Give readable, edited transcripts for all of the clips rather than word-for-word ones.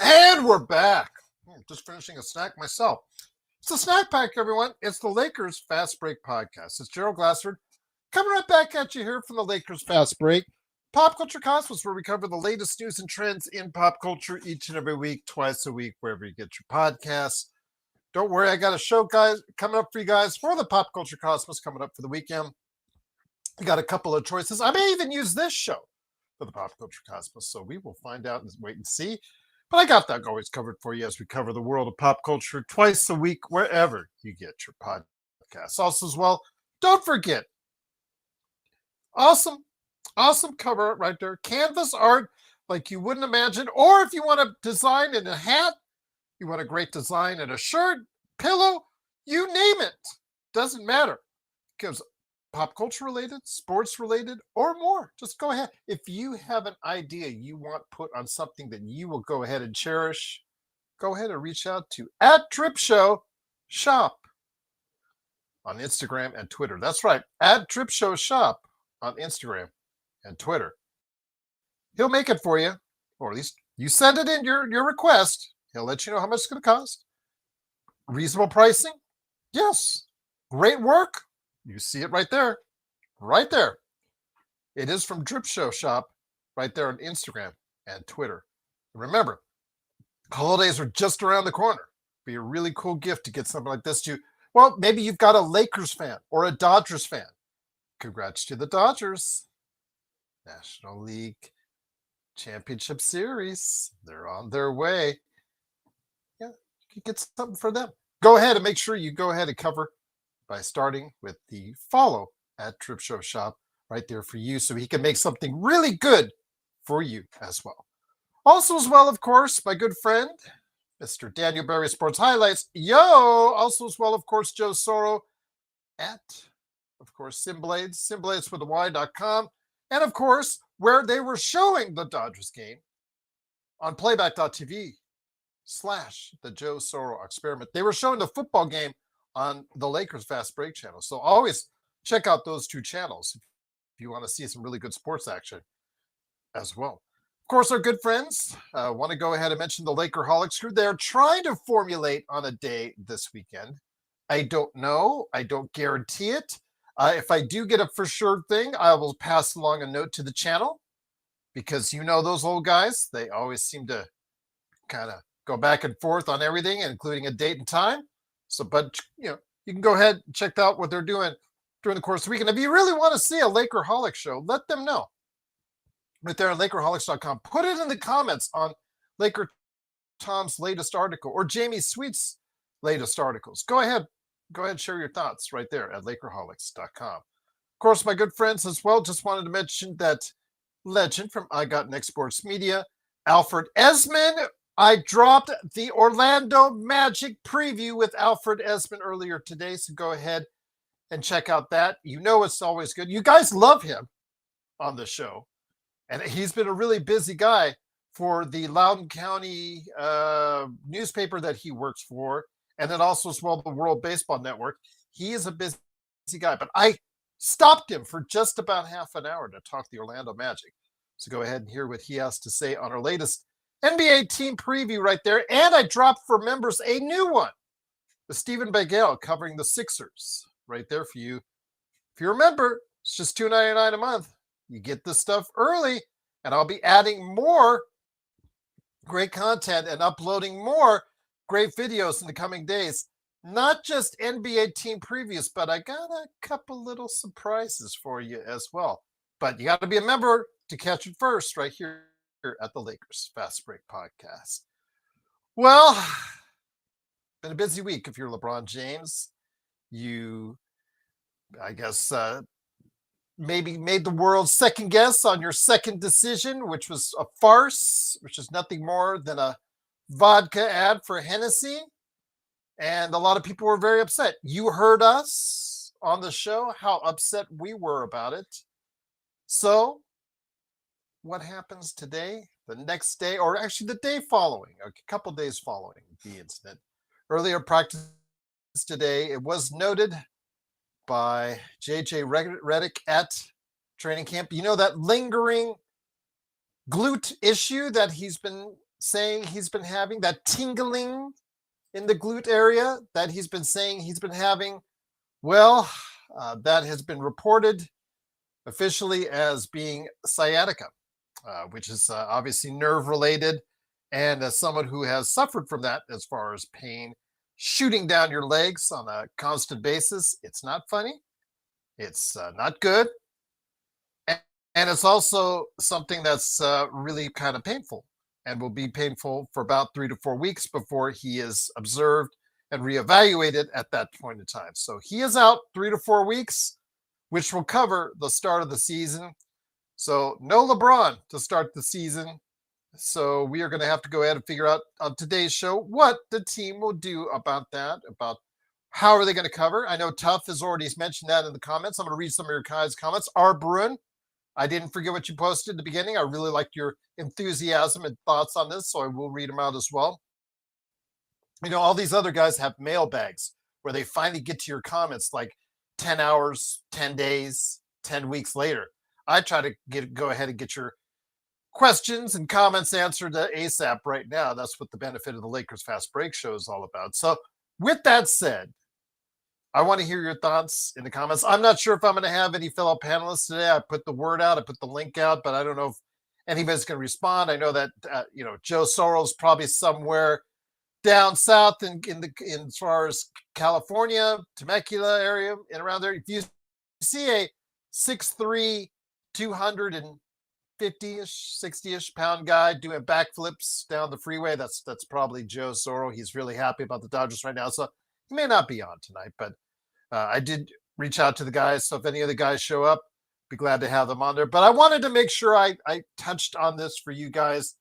And we're back. Just finishing a snack myself. It's a snack pack, everyone. It's the Lakers Fast Break Podcast. It's Gerald Glassford coming right back at you here from the Lakers Fast Break. Pop Culture Cosmos, where we cover the latest news and trends in pop culture each and every week, twice a week, wherever you get your podcasts. Don't worry, I got a show, guys, coming up for you guys for the Pop Culture Cosmos coming up for the weekend. You got a couple of choices. I may even use this show for the Pop Culture Cosmos, so we will find out and wait and see. But I got that always covered for you as we cover the world of pop culture twice a week, wherever you get your podcasts. Also, as well, don't forget, awesome cover art right there. Canvas art like you wouldn't imagine. Or if you want a design in a hat, you want a great design in a shirt, pillow, you name it. Doesn't matter. Because pop culture related, sports related, or more. Just go ahead. If you have an idea you want put on something that you will go ahead and cherish, go ahead and reach out to @DripShowShop on Instagram and Twitter. That's right, @DripShowShop on Instagram and Twitter. He'll make it for you, or at least you send it in your request. He'll let you know how much it's going to cost. Reasonable pricing? Yes. Great work? You see it right there. Right there. It is from Drip Show Shop right there on Instagram and Twitter. And remember, holidays are just around the corner. Be a really cool gift to get something like this to. Well, maybe you've got a Lakers fan or a Dodgers fan. Congrats to the Dodgers. National League Championship Series. They're on their way. Yeah, you can get something for them. Go ahead and make sure you go ahead and cover by starting with the follow @DripShowShop right there for you so he can make something really good for you as well. Also as well, of course, my good friend, Mr. Daniel Berry Sports Highlights. Yo! Also as well, of course, Joe Soro of course, Simblades, Simblades with the Y.com. And of course, where they were showing the Dodgers game on playback.tv / the Joe Soro Experiment. They were showing the football game on the Lakers Fast Break channel. So always check out those two channels if you want to see some really good sports action as well. Of course, our good friends want to go ahead and mention the Lakerholics crew. They're trying to formulate on a day this weekend. I don't know. I don't guarantee it. If I do get a for sure thing, I will pass along a note to the channel because you know those old guys. They always seem to kind of go back and forth on everything, including a date and time. So, but you can go ahead and check out what they're doing during the course of the week. And if you really want to see a Lakerholic show, let them know. Right there at Lakerholics.com. Put it in the comments on Laker Tom's latest article or Jamie Sweet's latest articles. Go ahead and share your thoughts right there at Lakerholics.com. Of course, my good friends as well, just wanted to mention that legend from I Got Next Sports Media, Alfred Esmond. I dropped the Orlando Magic preview with Alfred Esmond earlier today, so go ahead and check out that. You know it's always good. You guys love him on the show, and he's been a really busy guy for the Loudoun County newspaper that he works for, and then also as well the World Baseball Network. He is a busy guy, but I stopped him for just about half an hour to talk the Orlando Magic. So go ahead and hear what he has to say on our latest NBA team preview right there. And I dropped for members a new one with Stephen Bagale covering the Sixers right there for you. If you remember, it's just $2.99 a month. You get this stuff early, and I'll be adding more great content and uploading more great videos in the coming days. Not just NBA team previews, but I got a couple little surprises for you as well. But you got to be a member to catch it first right here at the Lakers Fast Break Podcast. Well, been a busy week if you're LeBron James. You, I guess, maybe made the world second guess on your second decision, which was a farce, which is nothing more than a vodka ad for Hennessy. And a lot of people were very upset. You heard us on the show, how upset we were about it. So what happens today, the next day, or actually the day following, a couple days following the incident? Earlier practice today, it was noted by JJ Redick at training camp. You know that lingering glute issue that he's been saying he's been having, that tingling in the glute area that he's been saying he's been having, well, that has been reported officially as being sciatica, which is obviously nerve related. And as someone who has suffered from that, as far as pain shooting down your legs on a constant basis, it's not funny. It's not good. And it's also something that's really kind of painful and will be painful for about 3 to 4 weeks before he is observed and reevaluated at that point in time. So he is out 3 to 4 weeks, which will cover the start of the season. So no LeBron to start the season. So we are going to have to go ahead and figure out on today's show what the team will do about that, about how are they going to cover. I know Tuff has already mentioned that in the comments. I'm going to read some of your guys' comments. R. Bruin, I didn't forget what you posted at the beginning. I really liked your enthusiasm and thoughts on this, so I will read them out as well. You know, all these other guys have mailbags where they finally get to your comments like 10 hours, 10 days, 10 weeks later. I try to go ahead and get your questions and comments answered ASAP right now. That's what the benefit of the Lakers Fast Break show is all about. So with that said, I want to hear your thoughts in the comments. I'm not sure if I'm going to have any fellow panelists today. I put the word out, I put the link out, but I don't know if anybody's going to respond. I know that Joe Soros probably somewhere down south in as far as California, Temecula area, and around there. If you see a 6'3", 250-ish, 60-ish pound guy doing backflips down the freeway, that's probably Joe Soros. He's really happy about the Dodgers right now, so he may not be on tonight, but I did reach out to the guys, so if any of the guys show up, be glad to have them on there. But I wanted to make sure I touched on this for you guys.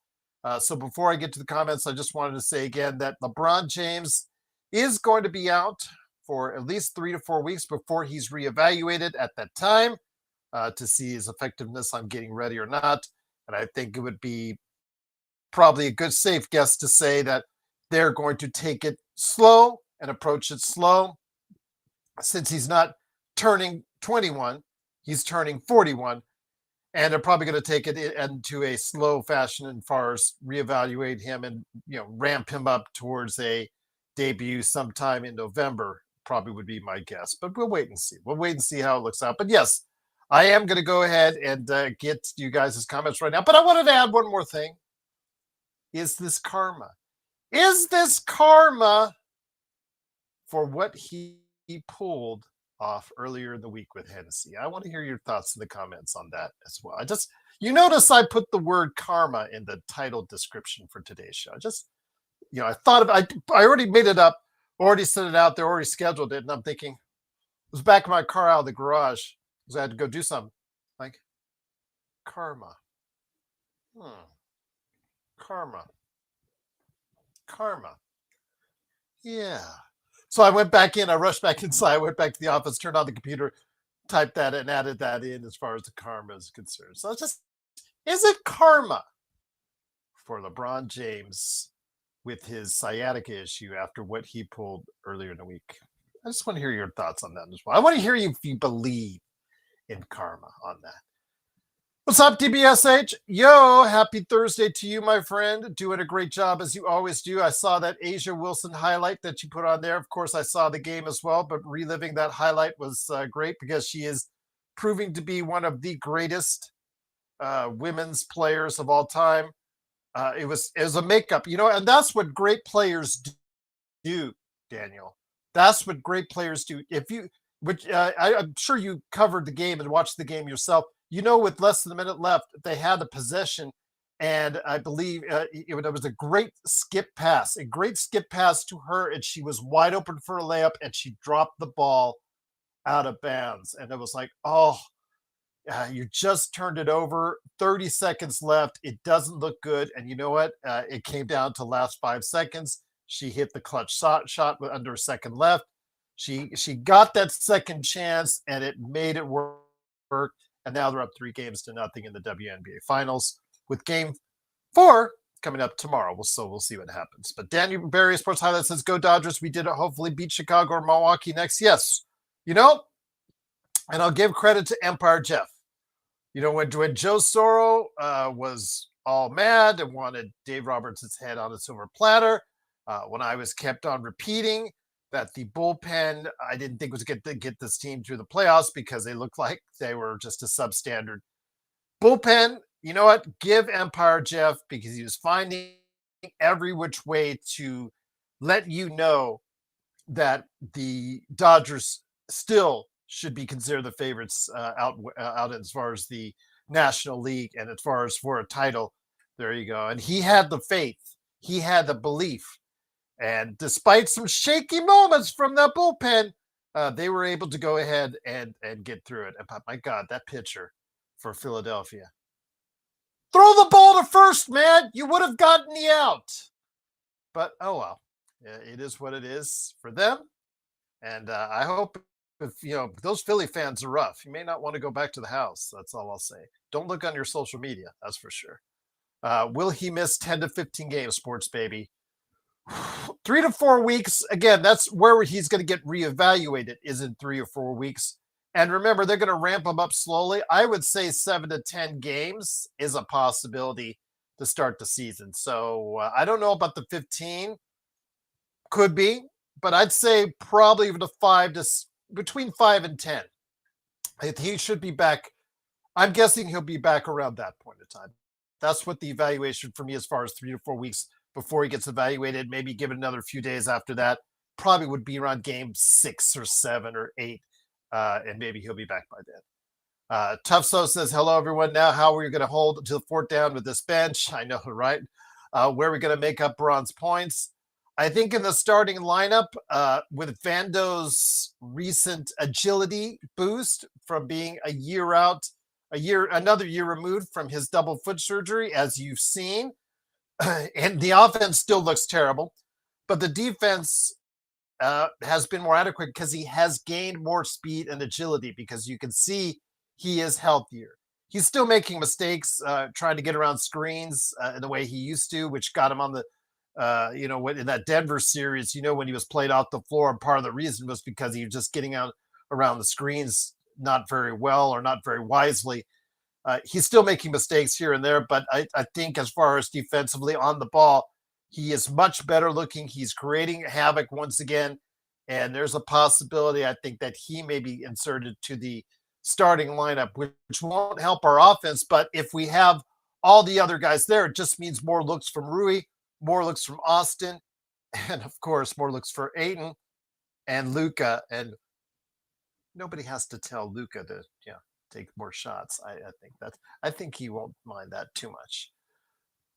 So before I get to the comments, I just wanted to say again that LeBron James is going to be out for at least 3 to 4 weeks before he's reevaluated at that time to see his effectiveness on getting ready or not. And I think it would be probably a good safe guess to say that they're going to take it slow and approach it slow. Since he's not turning 21, he's turning 41. And they're probably going to take it into a slow fashion as far as reevaluate him and ramp him up towards a debut sometime in November, probably would be my guess. But we'll wait and see. We'll wait and see how it looks out. But yes, I am going to go ahead and get you guys' comments right now. But I wanted to add one more thing. Is this karma? Is this karma for what he pulled off earlier in the week with Hennessy? I want to hear your thoughts in the comments on that as well. You notice I put the word karma in the title description for today's show. I thought of I already made it up, already sent it out there, already scheduled it, and I'm thinking, it was back in my car out of the garage because I had to go do something. Like, karma. Karma. Yeah. So I went back in, I rushed back inside, I went back to the office, turned on the computer, typed that and added that in as far as the karma is concerned. So is it karma for LeBron James with his sciatica issue after what he pulled earlier in the week? I just want to hear your thoughts on that as well. I want to hear you if you believe in karma on that. What's up, DBSH? Yo, happy Thursday to you, my friend. Doing a great job as you always do. I saw that Asia Wilson highlight that you put on there. Of course, I saw the game as well, but reliving that highlight was great because she is proving to be one of the greatest women's players of all time. It was a makeup, and that's what great players do, Daniel. That's what great players do. I'm sure you covered the game and watched the game yourself. With less than a minute left, they had the possession, and I believe it was a great skip pass to her, and she was wide open for a layup, and she dropped the ball out of bounds. And it was like, you just turned it over. 30 seconds left. It doesn't look good. And you know what? It came down to last 5 seconds. She hit the clutch shot with under a second left. She got that second chance, and it made it work. And now they're up 3-0 in the WNBA Finals with Game 4 coming up tomorrow. We'll see what happens. But Daniel Barry Sports Highlights says, "Go Dodgers! We did it. Hopefully beat Chicago or Milwaukee next." Yes, and I'll give credit to Empire Jeff. When Joe Soros was all mad and wanted Dave Roberts' head on a silver platter. When I was kept on repeating that the bullpen, I didn't think was going to get this team through the playoffs because they looked like they were just a substandard bullpen. You know what? Give Empire Jeff, because he was finding every which way to let you know that the Dodgers still should be considered the favorites out as far as the National League and as far as for a title. There you go. And he had the faith. He had the belief. And despite some shaky moments from that bullpen, they were able to go ahead and get through it. And my God, that pitcher for Philadelphia. Throw the ball to first, man. You would have gotten the out. But, oh well. It is what it is for them. And I hope if those Philly fans are rough, you may not want to go back to the house. That's all I'll say. Don't look on your social media. That's for sure. Will he miss 10 to 15 games, sports baby? 3 to 4 weeks. Again, that's where he's going to get reevaluated, is in 3 or 4 weeks. And remember, they're going to ramp him up slowly. I would say 7 to 10 games is a possibility to start the season. So I don't know about the 15. Could be, but I'd say probably between 5 and 10. He should be back. I'm guessing he'll be back around that point in time. That's what the evaluation for me, as far as 3 to 4 weeks before he gets evaluated, maybe give it another few days after that, probably would be around game 6 or 7 or 8. And maybe he'll be back by then. Tough So says, hello, everyone. Now, how are we going to hold to the fourth down with this bench? I know, right? Where are we going to make up bronze points? I think in the starting lineup, with Vando's recent agility boost from being another year removed from his double foot surgery, as you've seen, and the offense still looks terrible, but the defense has been more adequate because he has gained more speed and agility, because you can see he is healthier. He's still making mistakes, trying to get around screens in the way he used to, which got him on the, in that Denver series, when he was played off the floor, and part of the reason was because he was just getting out around the screens not very well or not very wisely. He's still making mistakes here and there, but I think as far as defensively on the ball, he is much better looking. He's creating havoc once again, and there's a possibility, I think, that he may be inserted to the starting lineup, which won't help our offense. But if we have all the other guys there, it just means more looks from Rui, more looks from Austin, and of course, more looks for Ayton and Luka. And nobody has to tell Luka to take more shots. I think he won't mind that too much.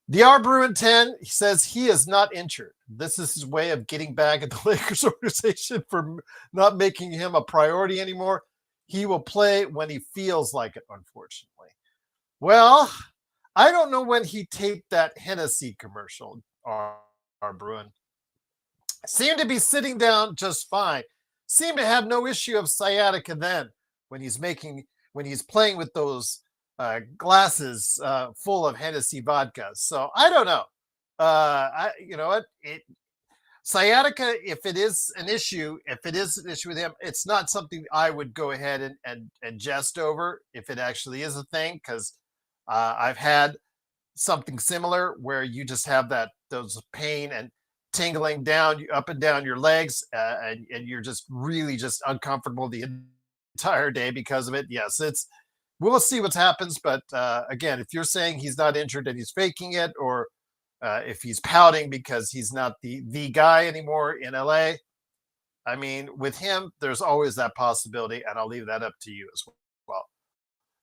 DR Bruin 10, he says he is not injured. This is his way of getting back at the Lakers organization for not making him a priority anymore. He will play when he feels like it, unfortunately. Well, I don't know when he taped that Hennessy commercial, R. Bruin. Seemed to be sitting down just fine. Seemed to have no issue of sciatica then when he's playing with those glasses full of Hennessy vodka. So I don't know. Sciatica, if it is an issue with him, it's not something I would go ahead and jest over if it actually is a thing, because I've had something similar where you just have those pain and tingling down up and down your legs, and you're just really just uncomfortable the entire day because of it. Yes, we'll see what happens. But again, if you're saying he's not injured and he's faking it, or if he's pouting because he's not the guy anymore in LA, I mean, with him, there's always that possibility, and I'll leave that up to you as well.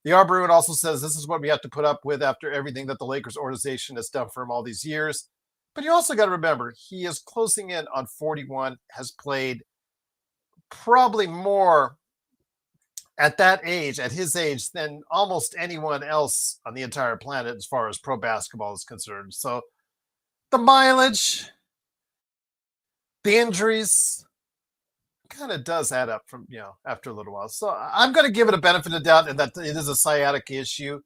The R. Bruin also says this is what we have to put up with after everything that the Lakers organization has done for him all these years. But you also got to remember, he is closing in on 41, has played probably more at his age, than almost anyone else on the entire planet as far as pro basketball is concerned. So the mileage, the injuries, kind of does add up from, after a little while. So I'm going to give it a benefit of doubt, and that it is a sciatica issue.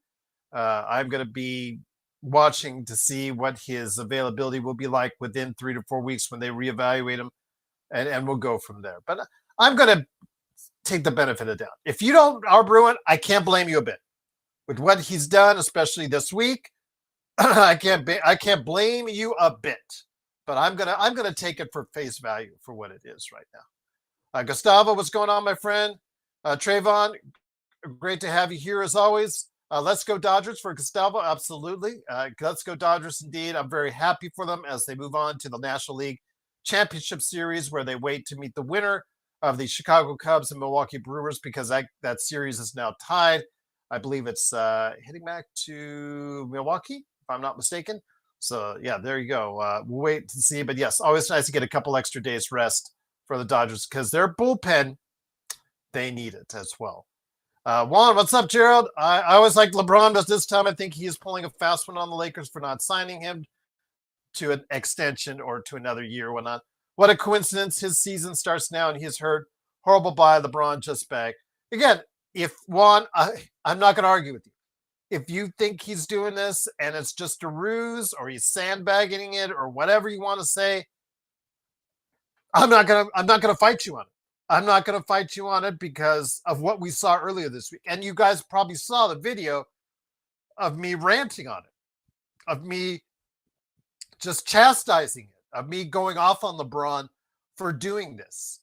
I'm going to be watching to see what his availability will be like within 3 to 4 weeks when they reevaluate him, and we'll go from there. But I'm going to take the benefit of doubt. If you don't, R. Bruin, I can't blame you a bit with what he's done, especially this week. I can't blame you a bit, but I'm gonna take it for face value for what it is right now. Gustavo, what's going on, my friend? Trayvon, great to have you here as always. Let's go Dodgers for Gustavo. Absolutely. Let's go Dodgers indeed. I'm very happy for them as they move on to the National League Championship Series, where they wait to meet the winner of the Chicago Cubs and Milwaukee Brewers, because that series is now tied. I believe it's heading back to Milwaukee, if I'm not mistaken. So yeah, there you go. We'll wait to see. But yes, always nice to get a couple extra days rest for the Dodgers, because their bullpen, they need it as well. Juan, what's up, Gerald? I always like LeBron, but this time I think he is pulling a fast one on the Lakers for not signing him to an extension or to another year. Whatnot. What a coincidence. His season starts now and he's hurt. Horrible buy. LeBron just back. Again, if Juan, I'm not going to argue with you. If you think he's doing this and it's just a ruse or he's sandbagging it or whatever you want to say, I'm not gonna fight you on it. I'm not gonna fight you on it because of what we saw earlier this week. And you guys probably saw the video of me ranting on it, of me just chastising it, of me going off on LeBron for doing this,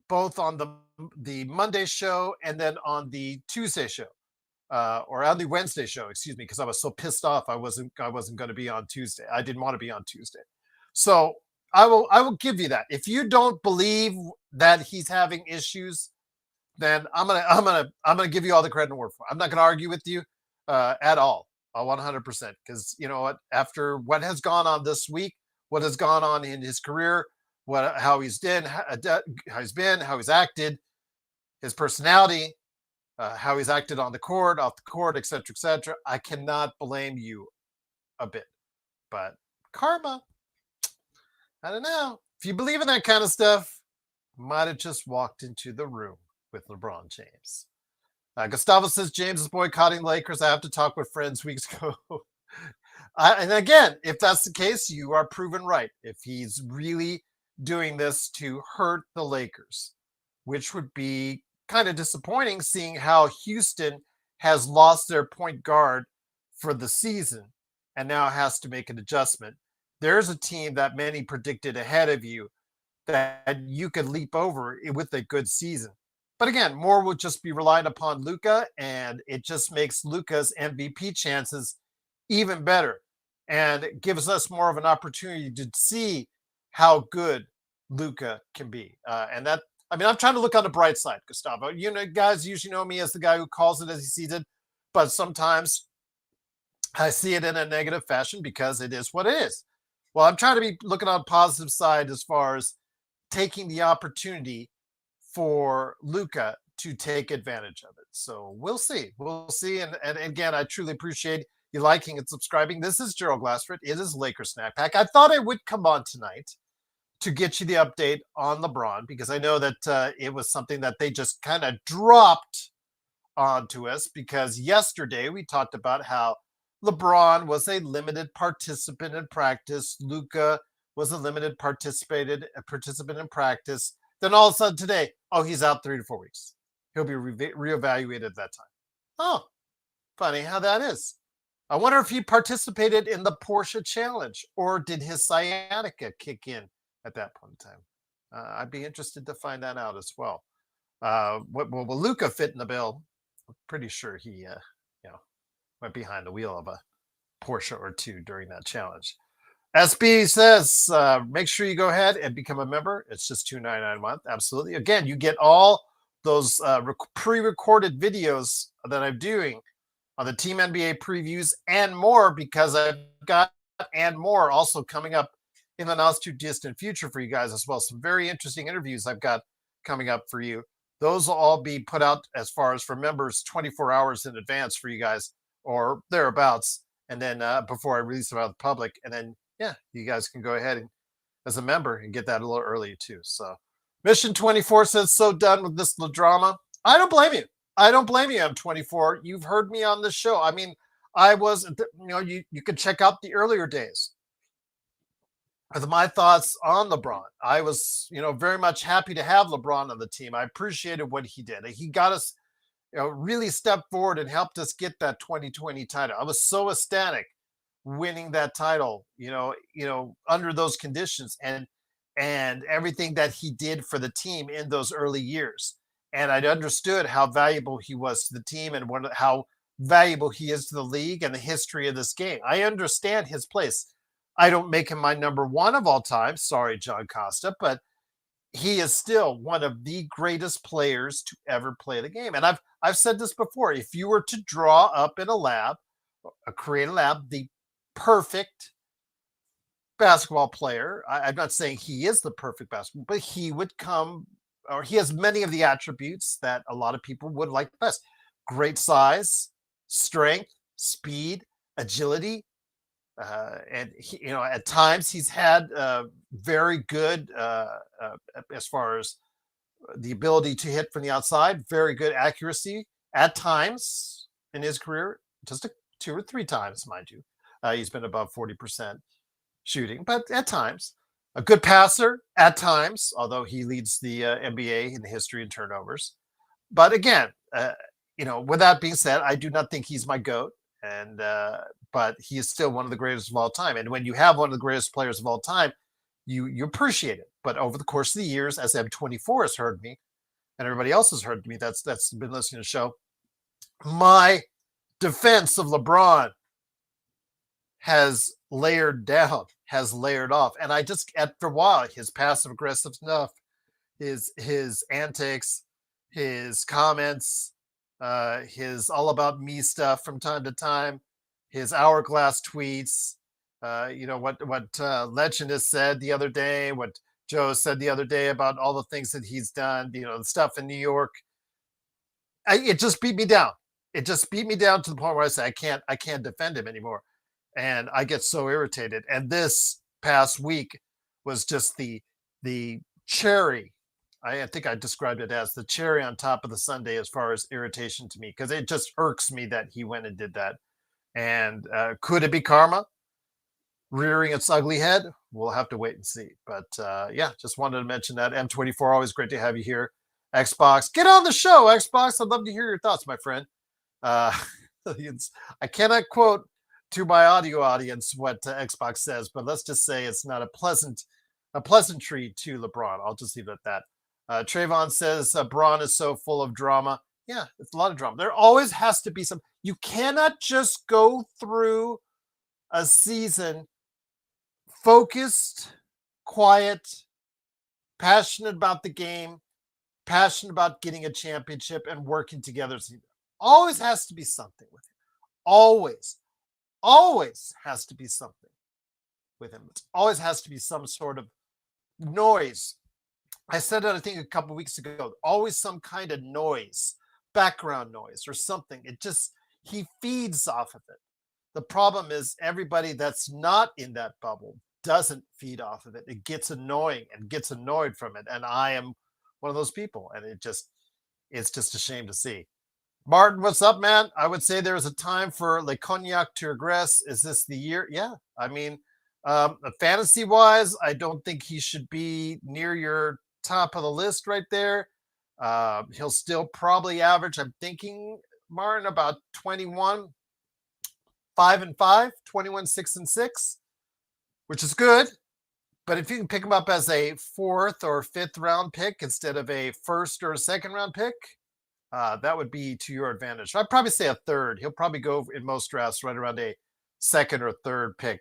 both on the Monday show and then on the Tuesday show, or on the Wednesday show, excuse me, because I was so pissed off I wasn't going to be on Tuesday. I didn't want to be on Tuesday, so I will give you that. If you don't believe that he's having issues, then I'm gonna give you all the credit and word for it. I'm not gonna argue with you at all, 100%, because you know what? After what has gone on this week, what has gone on in his career, how he's been, how he's acted, his personality, how he's acted on the court, off the court, etc., I cannot blame you a bit. But karma, I don't know. If you believe in that kind of stuff, might have just walked into the room with LeBron James. Gustavo says James is boycotting Lakers. I have to talk with friends weeks ago. And again, if that's the case, you are proven right. If he's really doing this to hurt the Lakers, which would be kind of disappointing, seeing how Houston has lost their point guard for the season and now has to make an adjustment. There's a team that many predicted ahead of you that you could leap over with a good season. But again, more will just be relied upon Luka, and it just makes Luka's MVP chances even better and gives us more of an opportunity to see how good Luka can be. And that, I mean, I'm trying to look on the bright side, Gustavo. You know, guys usually know me as the guy who calls it as he sees it, but sometimes I see it in a negative fashion because it is what it is. Well, I'm trying to be looking on the positive side as far as taking the opportunity for Luka to take advantage of it. So we'll see. We'll see. And again, I truly appreciate you liking and subscribing. This is Gerald Glassford. It is Lakers Snack Pack. I thought I would come on tonight to get you the update on LeBron, because I know that it was something that they just kind of dropped onto us, because yesterday we talked about how LeBron was a limited participant in practice. Luka was a limited participant in practice. Then all of a sudden today, oh, he's out 3 to 4 weeks. He'll be reevaluated at that time. Oh, funny how that is. I wonder if he participated in the Porsche Challenge, or did his sciatica kick in at that point in time? I'd be interested to find that out as well. Will Luka fit in the bill? I'm pretty sure he, went behind the wheel of a Porsche or two during that challenge. SB says, make sure you go ahead and become a member. It's just $2.99 a month. Absolutely. Again, you get all those pre-recorded videos that I'm doing on the Team NBA previews and more, because I've got and more also coming up in the not too distant future for you guys as well. Some very interesting interviews I've got coming up for you. Those will all be put out, as far as for members, 24 hours in advance for you guys, or thereabouts. And then before I release them out to the public. And then, yeah, you guys can go ahead and, as a member, and get that a little early too. So Mission 24 says, so done with this drama. I don't blame you. I don't blame you, M24. You've heard me on this show. I mean, I was, you can check out the earlier days with my thoughts on LeBron. I was, very much happy to have LeBron on the team. I appreciated what he did. He got us, really stepped forward and helped us get that 2020 title. I was so ecstatic winning that title, under those conditions, and everything that he did for the team in those early years. And I understood how valuable he was to the team and how valuable he is to the league and the history of this game. I understand his place. I don't make him my number one of all time. Sorry, John Costa, but he is still one of the greatest players to ever play the game. And I've said this before. If you were to draw up in a lab, create a lab, the perfect basketball player, I'm not saying he is the perfect basketball, but he would come, or he has many of the attributes that a lot of people would like best. Great size, strength, speed, agility, and at times he's had very good as far as the ability to hit from the outside, very good accuracy at times in his career, just 2 or 3 times, mind you. He's been above 40% shooting, but at times a good passer at times, although he leads the NBA in the history in turnovers. But again, with that being said, I do not think he's my GOAT. And but he is still one of the greatest of all time. And when you have one of the greatest players of all time, you appreciate it. But over the course of the years, as M24 has heard me, and everybody else has heard me that's been listening to the show, my defense of LeBron has layered down, has layered off. And I just, after a while, his passive aggressive stuff, his antics, his comments, his all about me stuff from time to time, his hourglass tweets, what Legend has said the other day, what Joe said the other day about all the things that he's done, the stuff in New York. It just beat me down. It just beat me down to the point where I say I can't defend him anymore, and I get so irritated. And this past week was just the cherry. I think I described it as the cherry on top of the sundae as far as irritation to me, because it just irks me that he went and did that. And could it be karma rearing its ugly head? We'll have to wait and see. But yeah, just wanted to mention that. M24, always great to have you here. Xbox, get on the show, Xbox. I'd love to hear your thoughts, my friend. I cannot quote to my audio audience what Xbox says, but let's just say it's not a pleasantry to LeBron. I'll just leave it at that. Trayvon says Braun is so full of drama. Yeah, it's a lot of drama. There always has to be some. You cannot just go through a season focused, quiet, passionate about the game, passionate about getting a championship and working together. Always has to be something with him. Always has to be something with him. It always has to be some sort of noise. I said it, I think, a couple of weeks ago. Always some kind of noise, background noise or something. He feeds off of it. The problem is everybody that's not in that bubble doesn't feed off of it. It gets annoying and gets annoyed from it. And I am one of those people. And it's just a shame to see. Martin, what's up, man? I would say there is a time for Le Cognac to regress. Is this the year? Yeah. I mean, fantasy-wise, I don't think he should be near your top of the list right there. He'll still probably average, I'm thinking, Martin, about 21, 5-5, 21, 6-6, which is good. But if you can pick him up as a 4th or 5th round pick instead of a 1st or 2nd round pick, that would be to your advantage. I'd probably say a 3rd. He'll probably go in most drafts right around a 2nd or 3rd pick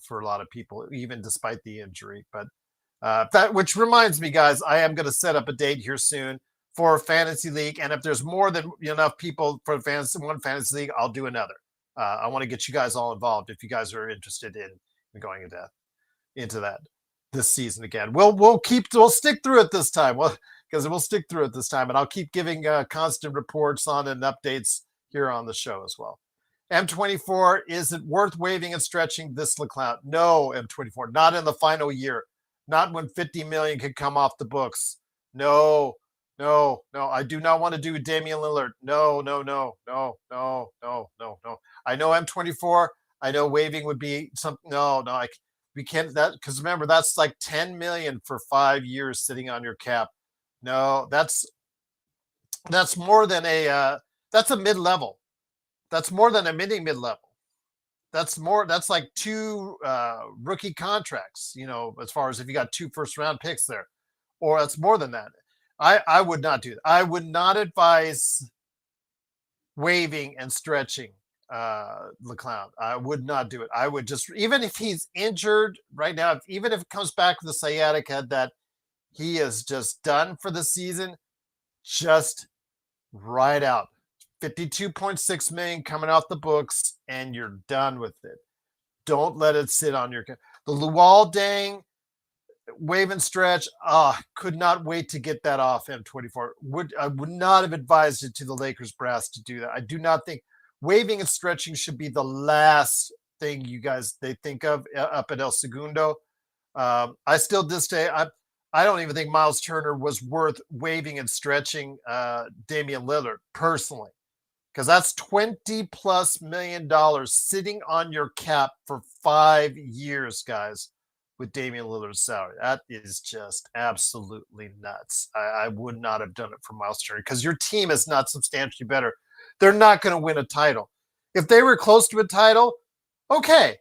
for a lot of people, even despite the injury. But which reminds me, guys, I am going to set up a date here soon for a fantasy league. And if there's more than enough people for one fantasy league, I'll do another. I want to get you guys all involved if you guys are interested in going into that this season again. We'll stick through it this time. Because we'll stick through it this time, and I'll keep giving constant reports on and updates here on the show as well. M24, is it worth waiving and stretching this LeCloud? No, M24, not in the final year. Not when 50 million could come off the books. No. I do not want to do Damian Lillard. No. I know M24. I know waiving would be something. We can't, that, because remember, that's like 10 million for 5 years sitting on your cap. No, that's more than that's a mid-level. That's more than a mid-level. that's more. That's like 2 rookie contracts. As far as if you got 2 first-round picks there, or that's more than that. I would not do that. I would not advise waving and stretching LeClown. I would not do it. I would just, even if he's injured right now, even if it comes back with the sciatica that he is just done for the season, just ride out. 52.6 million coming out the books, and you're done with it. Don't let it sit on your. The Luol Deng wave and stretch. Could not wait to get that off M24. I would not have advised it to the Lakers brass to do that. I do not think waving and stretching should be the last thing they think of up at El Segundo. I still this day I don't even think Miles Turner was worth waving and stretching Damian Lillard personally, because that's $20+ million sitting on your cap for 5 years, guys, with Damian Lillard's salary. That is just absolutely nuts. I would not have done it for Miles Turner, because your team is not substantially better. They're not going to win a title. If they were close to a title, okay,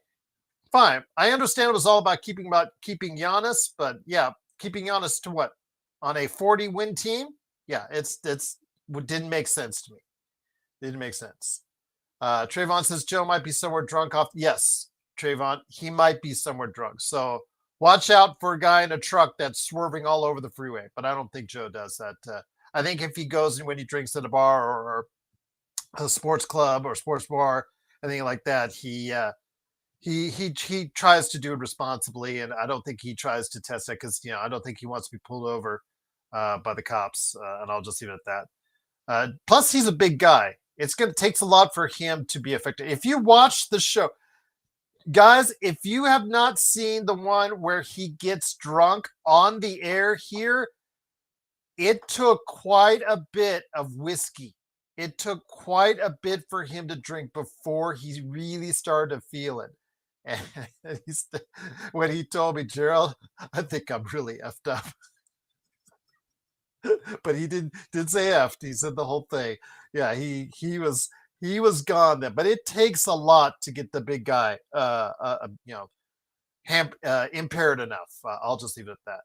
fine. I understand it was all about keeping Giannis, but yeah, keeping Giannis to what? On a 40-win team? Yeah, it didn't make sense to me. Didn't make sense. Trayvon says Joe might be somewhere drunk off. Yes, Trayvon, he might be somewhere drunk. So watch out for a guy in a truck that's swerving all over the freeway. But I don't think Joe does that. I think if he goes and when he drinks at a bar or a sports club or sports bar, anything like that, he tries to do it responsibly, and I don't think he tries to test it, because I don't think he wants to be pulled over by the cops, and I'll just leave it at that. Plus, he's a big guy. Takes a lot for him to be effective. If you watch the show, guys, if you have not seen the one where he gets drunk on the air here, it took quite a bit of whiskey. It took quite a bit for him to drink before he really started to feel it. And when he told me, Gerald, I think I'm really effed up. But he didn't say effed. He said the whole thing. Yeah, he was gone then. But it takes a lot to get the big guy, impaired enough. I'll just leave it at that.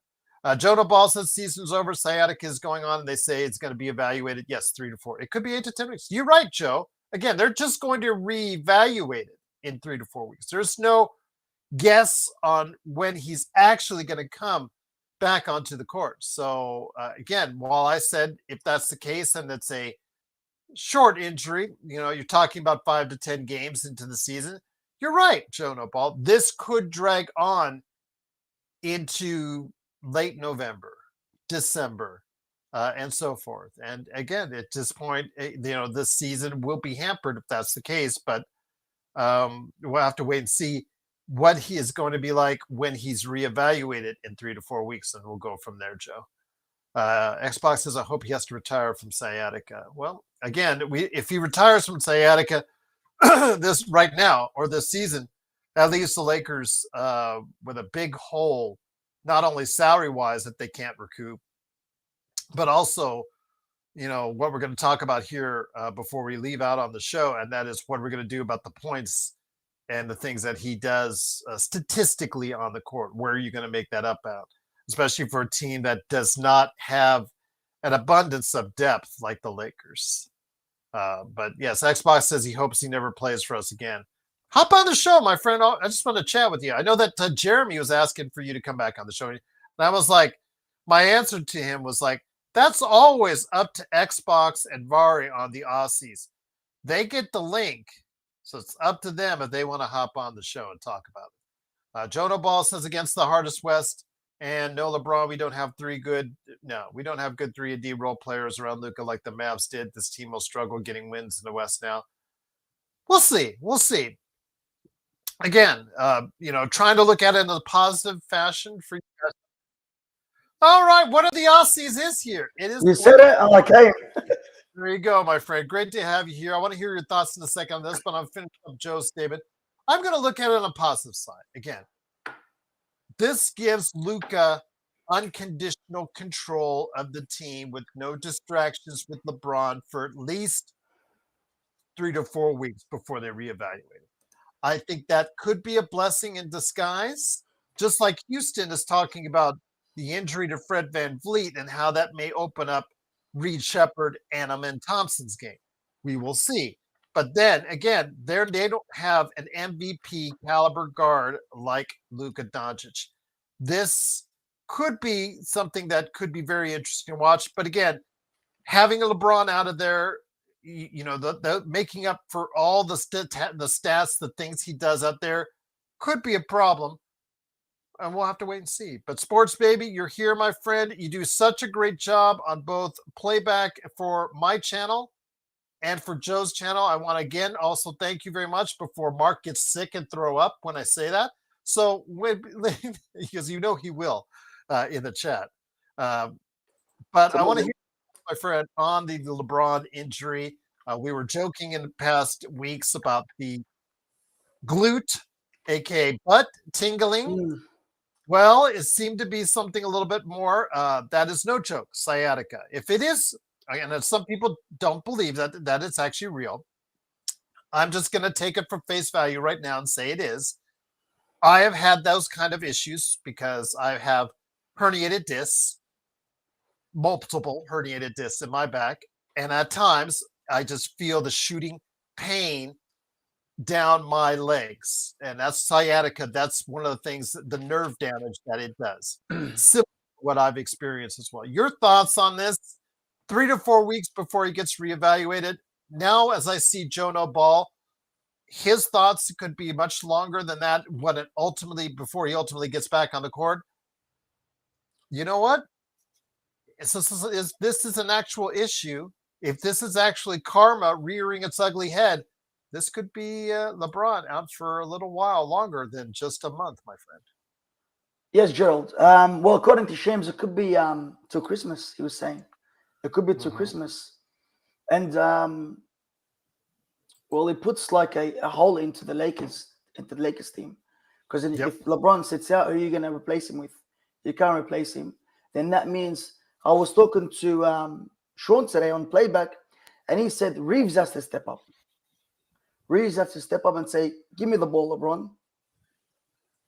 Jonah Ball says season's over. Sciatica is going on, and they say it's going to be evaluated. Yes, 3 to 4. It could be 8 to 10 weeks. You're right, Joe. Again, they're just going to reevaluate it in 3 to 4 weeks. There's no guess on when he's actually going to come back onto the court. So again, while I said if that's the case and it's a short injury, you're talking about 5 to 10 games into the season, you're right, Joe Nobal. This could drag on into late November, December, and so forth. And again, at this point, this season will be hampered if that's the case. But we'll have to wait and see what he is going to be like when he's reevaluated in 3 to 4 weeks, and we'll go from there, Joe. Xbox says, I hope he has to retire from sciatica. Well, again, if he retires from sciatica this right now or this season, that leaves the Lakers with a big hole, not only salary-wise that they can't recoup, but also, what we're going to talk about here before we leave out on the show, and that is what we're going to do about the points and the things that he does statistically on the court. Where are you going to make that up at? Especially for a team that does not have an abundance of depth like the Lakers. But yes, Xbox says he hopes he never plays for us again. Hop on the show, my friend. I just want to chat with you. I know that Jeremy was asking for you to come back on the show. And I was like, my answer to him was like, that's always up to Xbox and Vari on the Aussies. They get the link. So it's up to them if they want to hop on the show and talk about it. Jonah Ball says against the hardest West and no LeBron, we don't have we don't have good 3-and-D role players around Luka like the Mavs did. This team will struggle getting wins in the West now. We'll see. Again, trying to look at it in a positive fashion for you guys. All right, one of the Aussies is here. It is. You said it, and I came. There you go, my friend. Great to have you here. I want to hear your thoughts in a second on this, but I'm finishing up Joe's statement. I'm going to look at it on a positive side. Again, this gives Luka unconditional control of the team with no distractions with LeBron for at least 3 to 4 weeks before they reevaluate it. I think that could be a blessing in disguise, just like Houston is talking about the injury to Fred VanVleet and how that may open up Reed Shepherd and Amen Thompson's game. We will see. But then again, they don't have an MVP caliber guard like Luka Doncic. This could be something that could be very interesting to watch. But again, having a LeBron out of there, the making up for all the stats, the things he does out there could be a problem. And we'll have to wait and see. But Sports Baby, you're here, my friend. You do such a great job on both playback for my channel and for Joe's channel. I want to again also thank you very much before Mark gets sick and throw up when I say that. So because you know he will in the chat. But I want to hear my friend on the LeBron injury. We were joking in the past weeks about the glute, aka butt tingling. Well, it seemed to be something a little bit more. That is no joke, sciatica. If it is, and some people don't believe that it's actually real, I'm just going to take it for face value right now and say it is. I have had those kind of issues because I have herniated discs, multiple herniated discs in my back, and at times I just feel the shooting pain down my legs, and that's sciatica. That's one of the things, the nerve damage that it does. Similar to what I've experienced as well. Your thoughts on this? 3 to 4 weeks before he gets reevaluated. Now, as I see Jono Ball, his thoughts could be much longer than that before he ultimately gets back on the court. You know what? This is an actual issue. If this is actually karma rearing its ugly head, this could be LeBron out for a little while longer than just a month, my friend. Yes, Gerald. Well, according to James, it could be till Christmas, he was saying. It could be till Christmas. And, well, it puts like a hole into the Lakers team. Because if LeBron sits out, who are you going to replace him with? You can't replace him. Then that means, I was talking to Sean today on playback, and he said Reeves has to step up. Reeves has to step up and say, give me the ball, LeBron.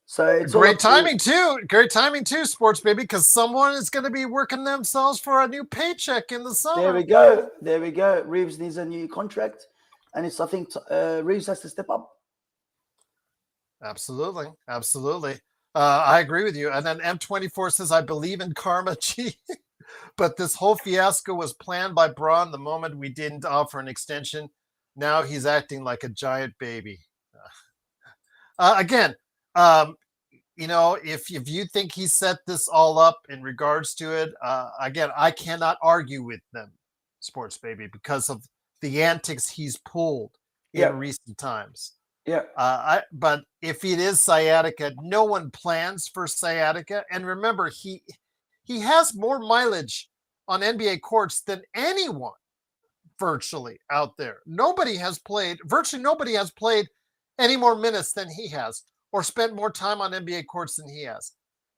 So it's great timing too. Great timing too, Sports Baby, because someone is going to be working themselves for a new paycheck in the summer. There we go. There we go. Reeves needs a new contract, and I think Reeves has to step up. Absolutely. Absolutely. I agree with you. And then M24 says, I believe in karma, G. But this whole fiasco was planned by Braun the moment we didn't offer an extension. Now he's acting like a giant baby. Again, if you think he set this all up in regards to it, again, I cannot argue with them, Sports Baby, because of the antics he's pulled in recent times. Yeah. But if it is sciatica, no one plans for sciatica. And remember, he has more mileage on NBA courts than anyone virtually out there. Virtually nobody has played any more minutes than he has or spent more time on NBA courts than he has.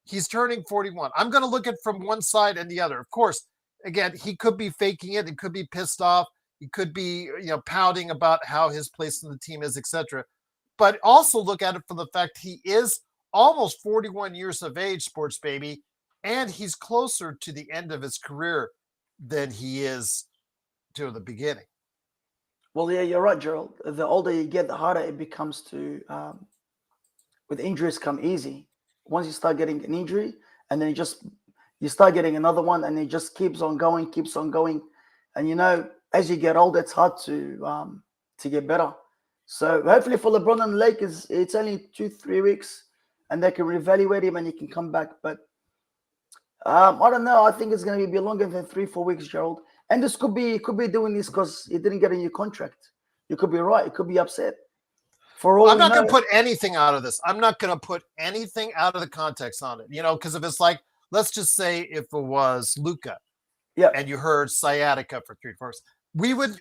He's turning 41. I'm going to look at from one side and the other. Of course, again, he could be faking it. He could be pissed off. He could be, pouting about how his place in the team is, etc. But also look at it from the fact he is almost 41 years of age, Sports Baby, and he's closer to the end of his career than he is to the beginning. Well, yeah, you're right, Gerald. The older you get, the harder it becomes to, with injuries come easy. Once you start getting an injury, and then you start getting another one, and it just keeps on going. And as you get older, it's hard to get better. So hopefully for LeBron and the Lakers, it's only 2-3 weeks, and they can reevaluate him and he can come back. But I don't know. I think it's going to be longer than 3-4 weeks, Gerald. And this could be doing this because he didn't get a new contract. You could be right. It could be upset. I'm not going to put anything out of this. I'm not going to put anything out of the context on it. Because if it's like, let's just say if it was Luka, and you heard sciatica for 3 weeks, we would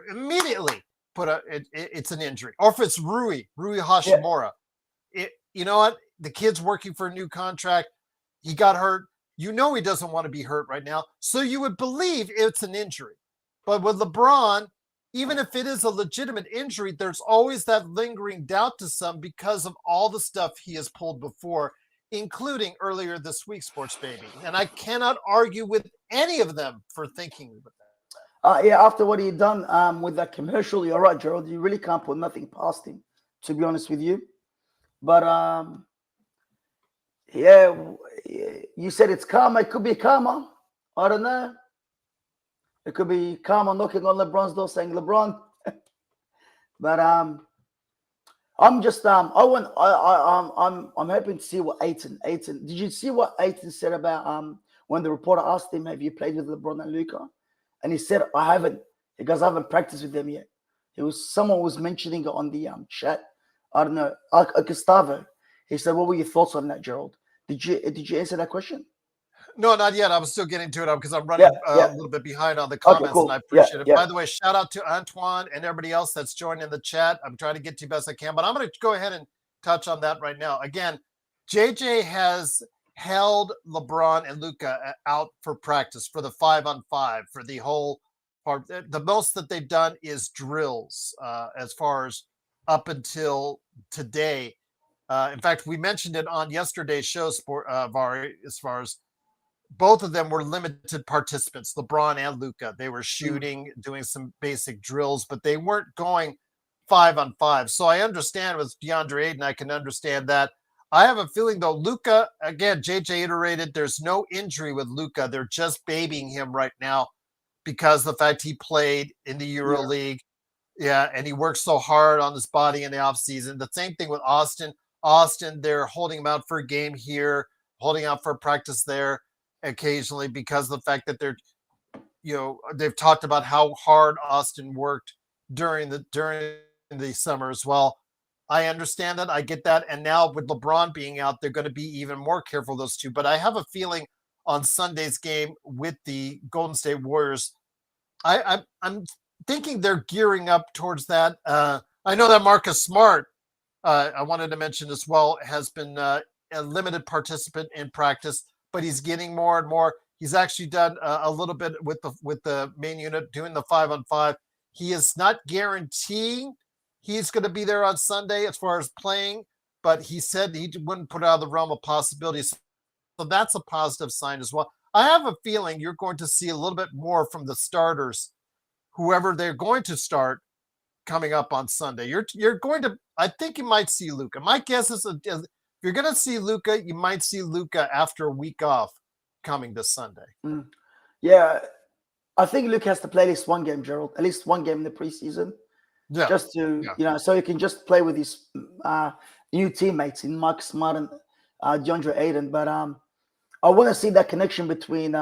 immediately put it's an injury. Or if it's Rui Hashimura, you know what? The kid's working for a new contract. He got hurt. He doesn't want to be hurt right now. So you would believe it's an injury. But with LeBron, even if it is a legitimate injury, there's always that lingering doubt to some because of all the stuff he has pulled before, including earlier this week, Sports Baby. And I cannot argue with any of them for thinking with that. Yeah, after what he done with that commercial, you're right, Gerald. You really can't put nothing past him, to be honest with you. But yeah, you said it's karma. It could be karma. I don't know. It could be karma knocking on LeBron's door saying, LeBron. But I'm just I'm hoping to see what Ayton. Did you see what Ayton said about when the reporter asked him, have you played with LeBron and Luka? And he said, I haven't, because I haven't practiced with them yet. Someone was mentioning it on the chat. I don't know, Gustavo. He said, what were your thoughts on that, Gerald? Did you answer that question? No, not yet. I'm still getting to it because I'm running a little bit behind on the comments, cool. and I appreciate it. Yeah. By the way, shout out to Antoine and everybody else that's joined in the chat. I'm trying to get to you best I can, but I'm going to go ahead and touch on that right now. Again, JJ has held LeBron and Luka out for practice for the 5-on-5 for the whole part. The most that they've done is drills as far as up until today. In fact, we mentioned it on yesterday's show, Vari, as far as both of them were limited participants, LeBron and Luka. They were shooting, doing some basic drills, but they weren't going 5-on-5. So I understand with DeAndre Ayton, I can understand that. I have a feeling, though, Luka, again, JJ iterated, there's no injury with Luka. They're just babying him right now because of the fact he played in the EuroLeague. Yeah, and he worked so hard on his body in the offseason. The same thing with Austin. They're holding him out for a game here, holding out for practice there occasionally because of the fact that they've talked about how hard Austin worked during the summer as well. I understand that. I get that. And now with LeBron being out, they're going to be even more careful, those two. But I have a feeling on Sunday's game with the Golden State Warriors, I'm thinking they're gearing up towards that. I know that Marcus Smart, I wanted to mention as well, has been a limited participant in practice, but he's getting more and more. He's actually done a little bit with the main unit, doing the 5-on-5. He is not guaranteeing he's going to be there on Sunday as far as playing, but he said he wouldn't put out of the realm of possibilities. So that's a positive sign as well. I have a feeling you're going to see a little bit more from the starters, whoever they're going to start coming up on Sunday. You're going to, I think you might see Luka. My guess is if you're going to see Luka, you might see Luka after a week off coming this Sunday. Yeah, I think Luka has to play at least one game, Gerald, at least one game in the preseason. Yeah. Just to, so he can just play with his new teammates in Marcus Smart and DeAndre Ayton. But I want to see that connection between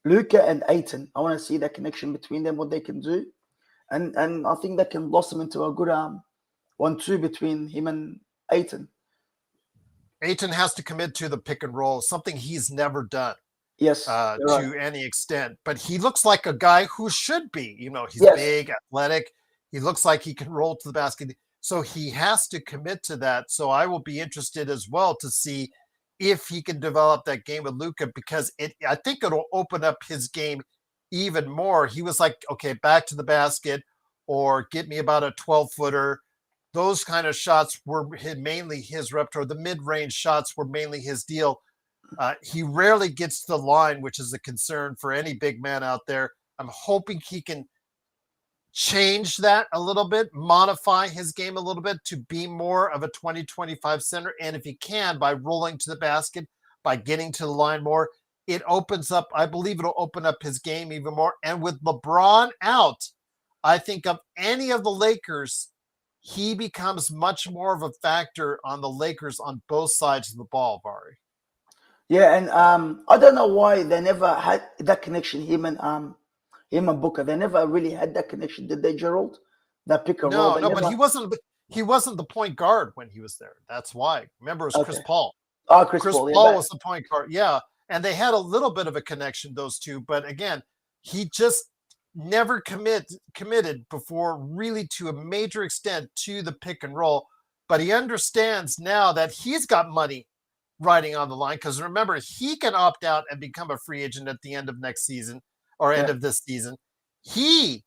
Luka and Ayton. I want to see that connection between them, what they can do. And I think that can blossom into a good 1-2 between him and Ayton. Ayton has to commit to the pick and roll, something he's never done. Yes, to any extent. But he looks like a guy who should be. He's big, athletic. He looks like he can roll to the basket. So he has to commit to that. So I will be interested as well to see if he can develop that game with Luka, because I think it'll open up his game even more. He was like, okay, back to the basket or get me about a 12-footer. Those kind of shots were mainly his repertoire. The mid-range shots were mainly his deal. He rarely gets to the line, which is a concern for any big man out there. I'm hoping he can change that a little bit, modify his game a little bit to be more of a 20-25 center. And if he can, by rolling to the basket, by getting to the line more, it opens up, I believe it'll open up his game even more. And with LeBron out, I think of any of the Lakers, he becomes much more of a factor on the Lakers on both sides of the ball, Vari. Yeah, and I don't know why they never had that connection, him and Booker. They never really had that connection, did they, Gerald? That pick and roll. No, but he wasn't the point guard when he was there. That's why. Remember, it was Chris Paul. Oh, Chris Paul was the point guard. Yeah, and they had a little bit of a connection, those two. But again, he just never committed before, really, to a major extent, to the pick and roll. But he understands now that he's got money riding on the line, because remember, he can opt out and become a free agent at the end of next season or end of this season. He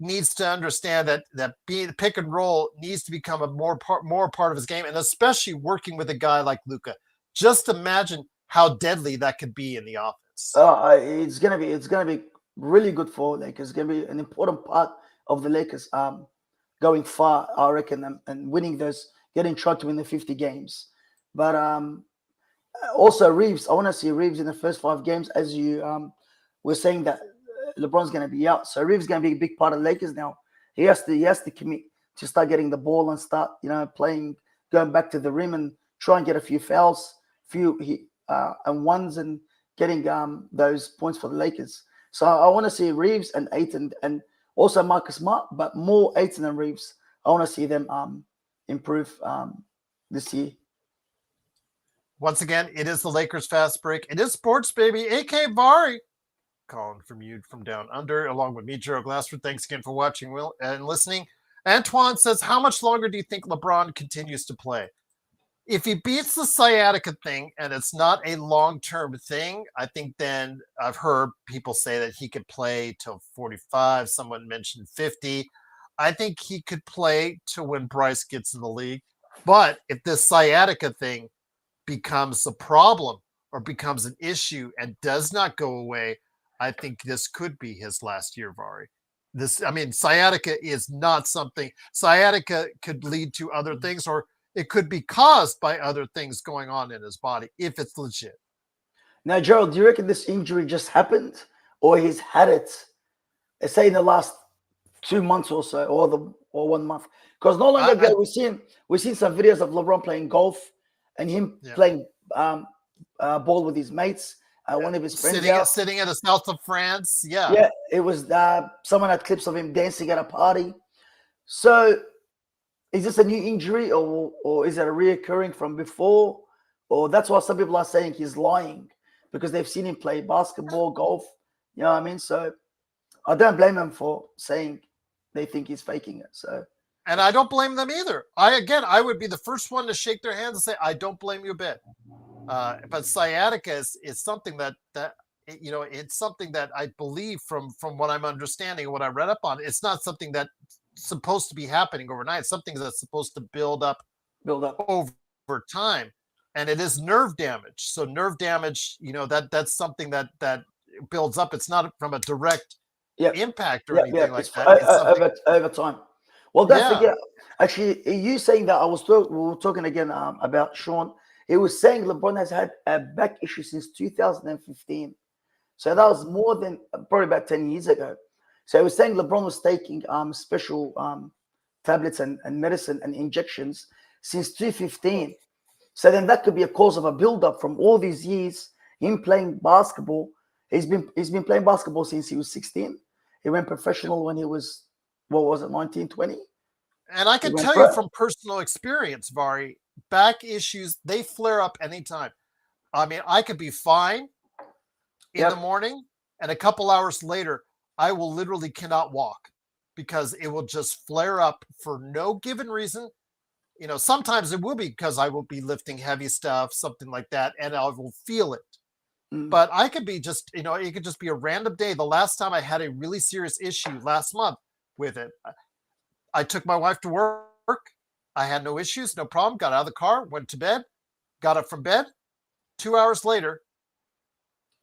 needs to understand that being pick and roll needs to become a more part of his game, and especially working with a guy like Luka. Just imagine how deadly that could be in the offense. It's gonna be really good for Lakers. It's gonna be an important part of the Lakers going far, I reckon, and winning those, getting tried to win the 50 games. But also Reeves, I want to see Reeves in the first 5 games, as you were saying that LeBron's going to be out, so Reeves is going to be a big part of the Lakers now. He has to commit to start getting the ball and start playing, going back to the rim and try and get a few fouls, and ones, and getting those points for the Lakers. So I want to see Reeves and Ayton, and also Marcus Smart, but more Ayton and Reeves. I want to see them improve this year. Once again, it is the Lakers Fast Break. It is Sports Baby, AK Vari, calling from you from down under, along with me, Gerald Glassford. Thanks again for watching, Will, and listening. Antoine says, how much longer do you think LeBron continues to play? If he beats the sciatica thing and it's not a long-term thing, I think then I've heard people say that he could play till 45. Someone mentioned 50. I think he could play to when Bryce gets in the league. But if this sciatica thing becomes a problem or becomes an issue and does not go away, I think this could be his last year, Vari. Sciatica is not something. Sciatica could lead to other things, or it could be caused by other things going on in his body if it's legit. Now, Gerald, do you reckon this injury just happened, or he's had it, say, in the last 2 months or so, or 1 month? Because not long ago we've seen some videos of LeBron playing golf and him playing ball with his mates. One of his friends sitting in the south of France. Yeah, it was someone had clips of him dancing at a party. So is this a new injury, or is it a reoccurring from before? Or that's why some people are saying he's lying, because they've seen him play basketball, golf. You know what I mean? So I don't blame him for saying they think he's faking it. So, and I don't blame them either. I would be the first one to shake their hands and say, I don't blame you a bit. But sciatica is something that it's something that I believe from what I'm understanding and what I read up on. It's not something that's supposed to be happening overnight. It's something that's supposed to build up over time, and it is nerve damage. So nerve damage, that's something that builds up. It's not from a direct impact or anything like that. Over time. Well, don't forget. Actually, you saying that, we were talking again about Sean. He was saying LeBron has had a back issue since 2015. So that was more than probably about 10 years ago. So he was saying LeBron was taking special tablets and medicine and injections since 2015. So then that could be a cause of a buildup from all these years, him playing basketball. He's been playing basketball since he was 16. He went professional when he was, 19, 20? And I can tell you from personal experience, Vari, back issues, they flare up anytime. I mean, I could be fine in the morning, and a couple hours later, I will literally cannot walk because it will just flare up for no given reason. Sometimes it will be because I will be lifting heavy stuff, something like that, and I will feel it. But I could be just, it could just be a random day. The last time I had a really serious issue last month with it, I took my wife to work. I had no issues, no problem. Got out of the car, went to bed, got up from bed. 2 hours later,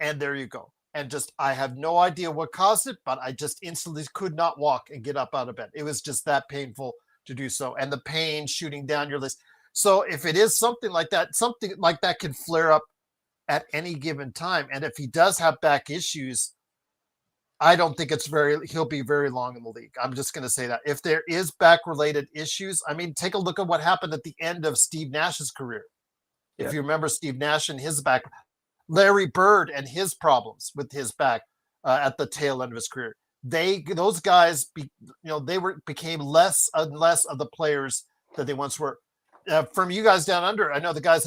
and there you go. And I have no idea what caused it, but I just instantly could not walk and get up out of bed. It was just that painful to do so. And the pain shooting down your list. So if it is something like that can flare up at any given time. And if he does have back issues, I don't think he'll be very long in the league. I'm just going to say that. If there is back-related issues, take a look at what happened at the end of Steve Nash's career. If you remember Steve Nash and his back, Larry Bird and his problems with his back at the tail end of his career. Those guys, became less and less of the players that they once were. From you guys down under, I know the guy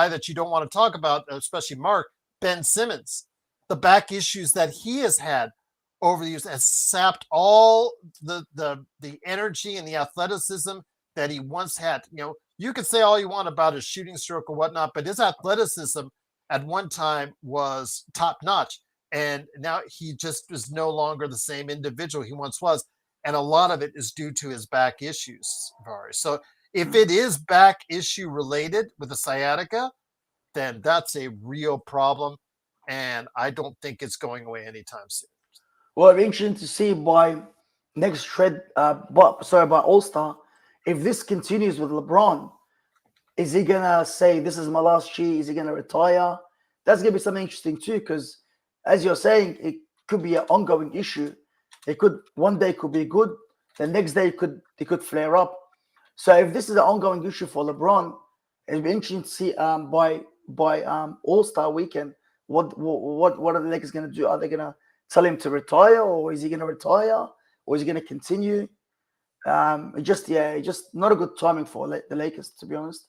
that you don't want to talk about, especially Mark, Ben Simmons. The back issues that he has had over the years has sapped all the energy and the athleticism that he once had. You could say all you want about his shooting stroke or whatnot, but his athleticism at one time was top notch. And now he just is no longer the same individual he once was. and a lot of it is due to his back issues, Vari. So if it is back issue related with the sciatica, then that's a real problem, and I don't think it's going away anytime soon. Well, it'll be interesting to see by next trade, by All Star, if this continues with LeBron, is he gonna say this is my last year? Is he gonna retire? That's gonna be something interesting too, because as you're saying, it could be an ongoing issue. It could one day could be good, the next day it could flare up. So if this is an ongoing issue for LeBron, it'll be interesting to see by All Star weekend what are the Lakers gonna do? Are they gonna tell him to retire, or is he gonna retire, or is he gonna continue? Just not a good timing for the Lakers, to be honest.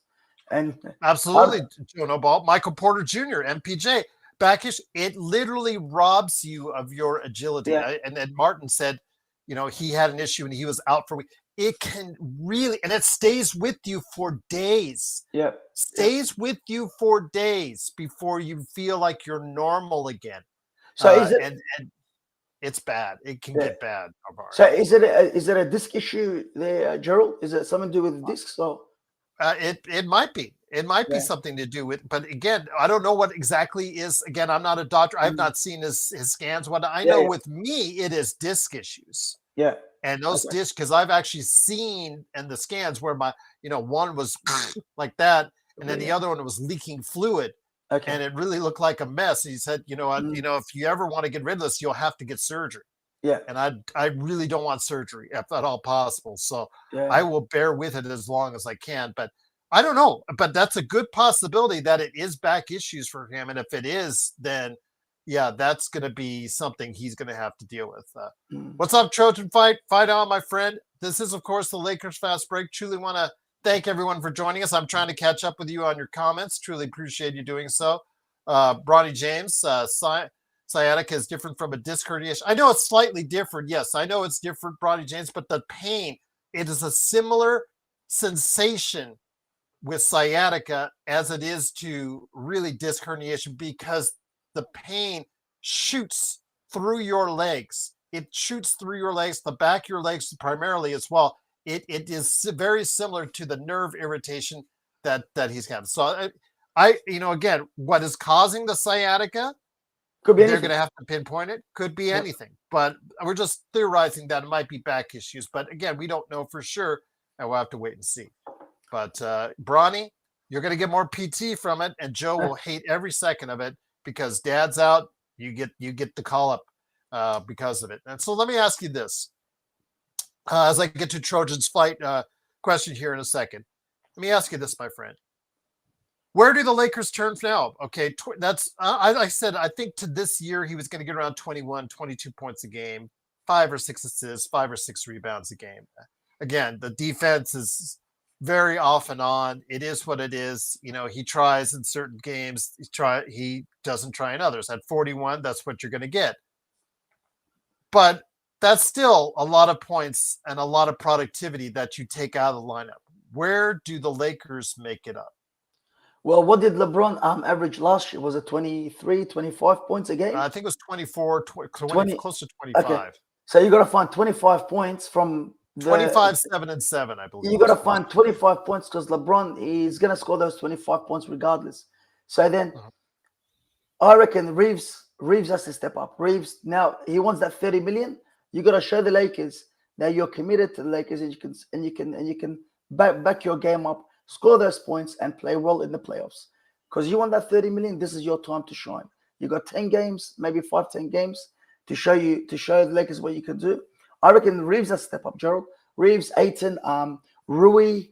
And absolutely, Joe No Ball, Michael Porter Jr., MPJ, back issue. It literally robs you of your agility. Yeah. And then Martin said, he had an issue and he was out for a week. It can really, and it stays with you for days. Yeah. Stays with you for days before you feel like you're normal again. So is it? And it's bad. It can get bad. So is it a disc issue there, Gerald? Is it something to do with discs? So it might be. It might be something to do with, but again, I don't know what exactly is. Again, I'm not a doctor. I've not seen his scans. What I know with me, it is disc issues. Yeah. And those discs, because I've actually seen in the scans where my, one was like that, and then the other one was leaking fluid. Okay. And it really looked like a mess. And he said, if you ever want to get rid of this, you'll have to get surgery. Yeah. And I really don't want surgery, if at all possible. So I will bear with it as long as I can. But I don't know. But that's a good possibility that it is back issues for him. And if it is, then that's going to be something he's going to have to deal with. What's up, Trojan Fight? Fight on, my friend. This is, of course, the Lakers Fast Break. Truly want to thank everyone for joining us. I'm trying to catch up with you on your comments. Truly appreciate you doing so. Bronny James, sciatica is different from a disc herniation. I know it's slightly different. Yes, I know it's different, Bronny James, but the pain, it is a similar sensation with sciatica as it is to really disc herniation, because the pain shoots through your legs. It shoots through your legs, the back of your legs primarily as well. It is very similar to the nerve irritation that he's got. So again, what is causing the sciatica? Could be they're anything. going to have to pinpoint it. Could be anything, but we're just theorizing that it might be back issues. But again, we don't know for sure, and we'll have to wait and see. But Bronny, you're going to get more PT from it, and Joe will hate every second of it because Dad's out. You get the call up because of it. And so let me ask you this. As I get to Trojan's Fight question here in a second, let me ask you this, my friend. Where do the Lakers turn now? Okay, that's I said I think to this year he was going to get around 21, 22 points a game, 5 or 6 assists, 5 or 6 rebounds a game. Again, the defense is very off and on. It is what it is. He tries in certain games. He doesn't try in others. At 41, that's what you're going to get. But that's still a lot of points and a lot of productivity that you take out of the lineup. Where do the Lakers make it up? Well, what did LeBron average last year? Was it 23, 25 points a game? I think it was 24, 20, close to 25. Okay. So you got to find 25 points from 25, 7, and 7, I believe. You got to find 25 points because LeBron is going to score those 25 points regardless. So then I reckon Reeves has to step up. Reeves, now he wants that 30 million. You got to show the Lakers that you're committed to the Lakers, and you can back your game up, score those points, and play well in the playoffs. Because you want that 30 million, this is your time to shine. You got 10 games, maybe 5-10 games to show the Lakers what you can do. I reckon Reeves has to step up, Gerald. Reeves, Ayton, Rui,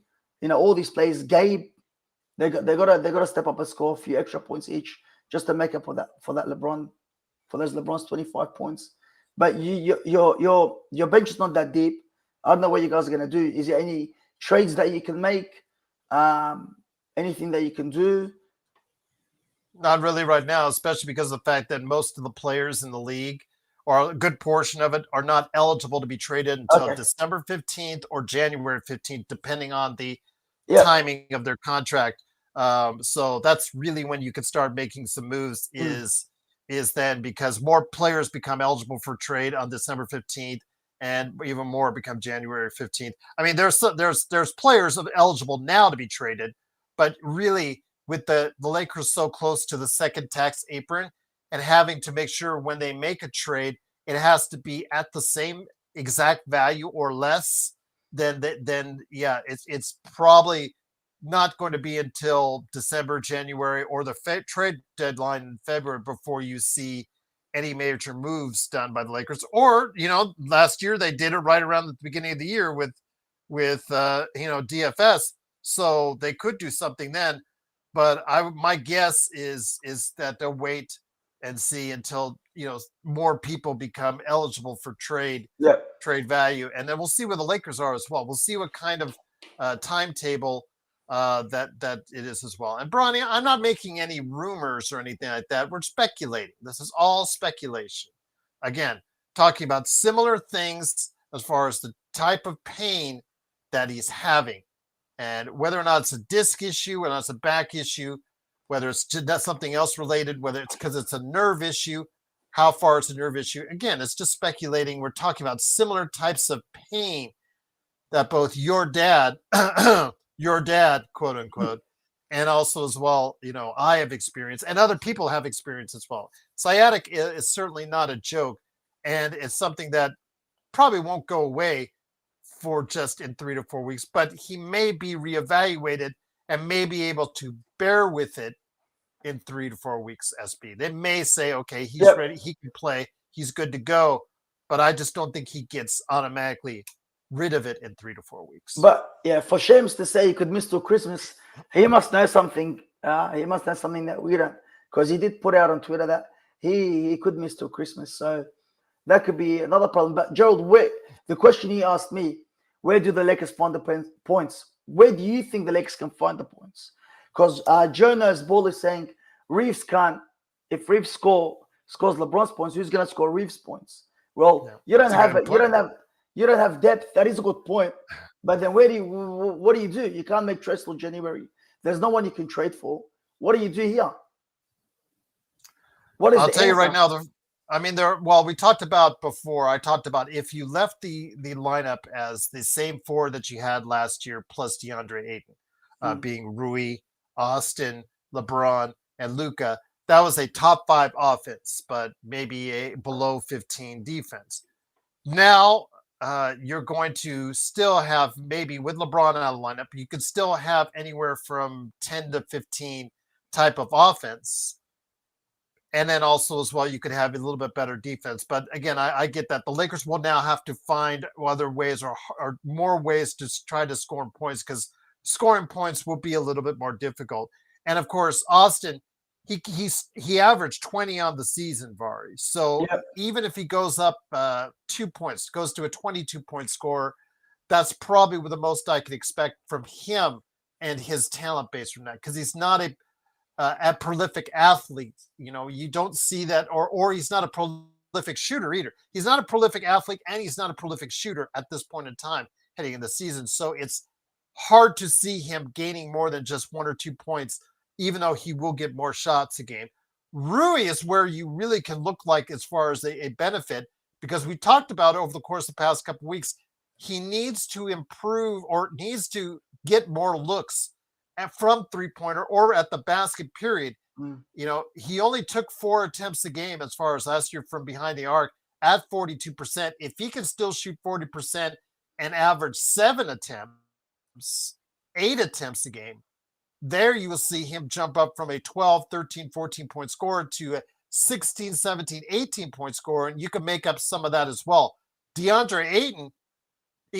all these players, Gabe, they got to step up and score a few extra points each just to make up for those LeBron's 25 points. But your bench is not that deep. I don't know what you guys are gonna do. Is there any trades that you can make? Anything that you can do? Not really right now, especially because of the fact that most of the players in the league, or a good portion of it, are not eligible to be traded until December 15th or January 15th, depending on the timing of their contract. So that's really when you can start making some moves is then, because more players become eligible for trade on December 15th, and even more become January 15th. I mean, there's players eligible now to be traded, but really with the Lakers so close to the second tax apron and having to make sure when they make a trade, it has to be at the same exact value or less, then yeah, it's probably not going to be until December, January, or the trade deadline in February before you see any major moves done by the Lakers. Or, last year they did it right around the beginning of the year with DFS, so they could do something then. But my guess is that they'll wait and see until more people become eligible for trade value, and then we'll see where the Lakers are as well. We'll see what kind of timetable that it is as well. And Bronny, I'm not making any rumors or anything like that. We're speculating. This is all speculation. Again, talking about similar things as far as the type of pain that he's having, and whether or not it's a disc issue, whether it's a back issue, whether it's that's something else related, whether it's because it's a nerve issue, how far it's a nerve issue. Again, it's just speculating. We're talking about similar types of pain that both your dad, quote unquote, and also as well, I have experienced and other people have experienced as well. Sciatic is certainly not a joke, and it's something that probably won't go away for just in 3 to 4 weeks, but he may be reevaluated and may be able to bear with it in 3 to 4 weeks, SB. They may say, okay, he's ready, he can play, he's good to go, but I just don't think he gets automatically rid of it in 3 to 4 weeks. But yeah, for James to say he could miss till Christmas, he must know something. He must know something that we don't, because he did put out on Twitter that he could miss till Christmas. So that could be another problem. But Gerald, the question he asked me, where do the Lakers find the points? Where do you think the Lakers can find the points? Because Jonas Ball is saying Reeves can't. If Reeves scores LeBron's points, who's going to score Reeves' points? Well, you don't have depth. That is a good point. But then what do you do? You can't make trades till January. There's no one you can trade for. What do you do here? I'll tell you right now. We talked about before. I talked about if you left the lineup as the same four that you had last year, plus DeAndre Ayton, being Rui, Austin, LeBron, and Luka, that was a top 5 offense, but maybe a below 15 defense. Now you're going to still have, maybe with LeBron out of the lineup, you could still have anywhere from 10 to 15 type of offense. And then also as well, you could have a little bit better defense. But again, I get that. The Lakers will now have to find other ways or more ways to try to score points, because scoring points will be a little bit more difficult. And of course, Austin, he averaged 20 on the season, Vari. So even if he goes up 2 points, goes to a 22-point score, that's probably the most I could expect from him and his talent base from that, because he's not a prolific athlete. You don't see that, or he's not a prolific shooter either. He's not a prolific athlete, and he's not a prolific shooter at this point in time heading in the season. So it's hard to see him gaining more than just 1 or 2 points, even though he will get more shots a game. Rui is where you really can look like as far as a benefit, because we talked about over the course of the past couple of weeks, he needs to improve or needs to get more looks from three-pointer or at the basket period. He only took 4 attempts a game as far as last year from behind the arc at 42%. If he can still shoot 40% and average 7 attempts, 8 attempts a game, there you will see him jump up from a 12, 13, 14-point scorer to a 16, 17, 18-point scorer, and you can make up some of that as well. DeAndre Ayton,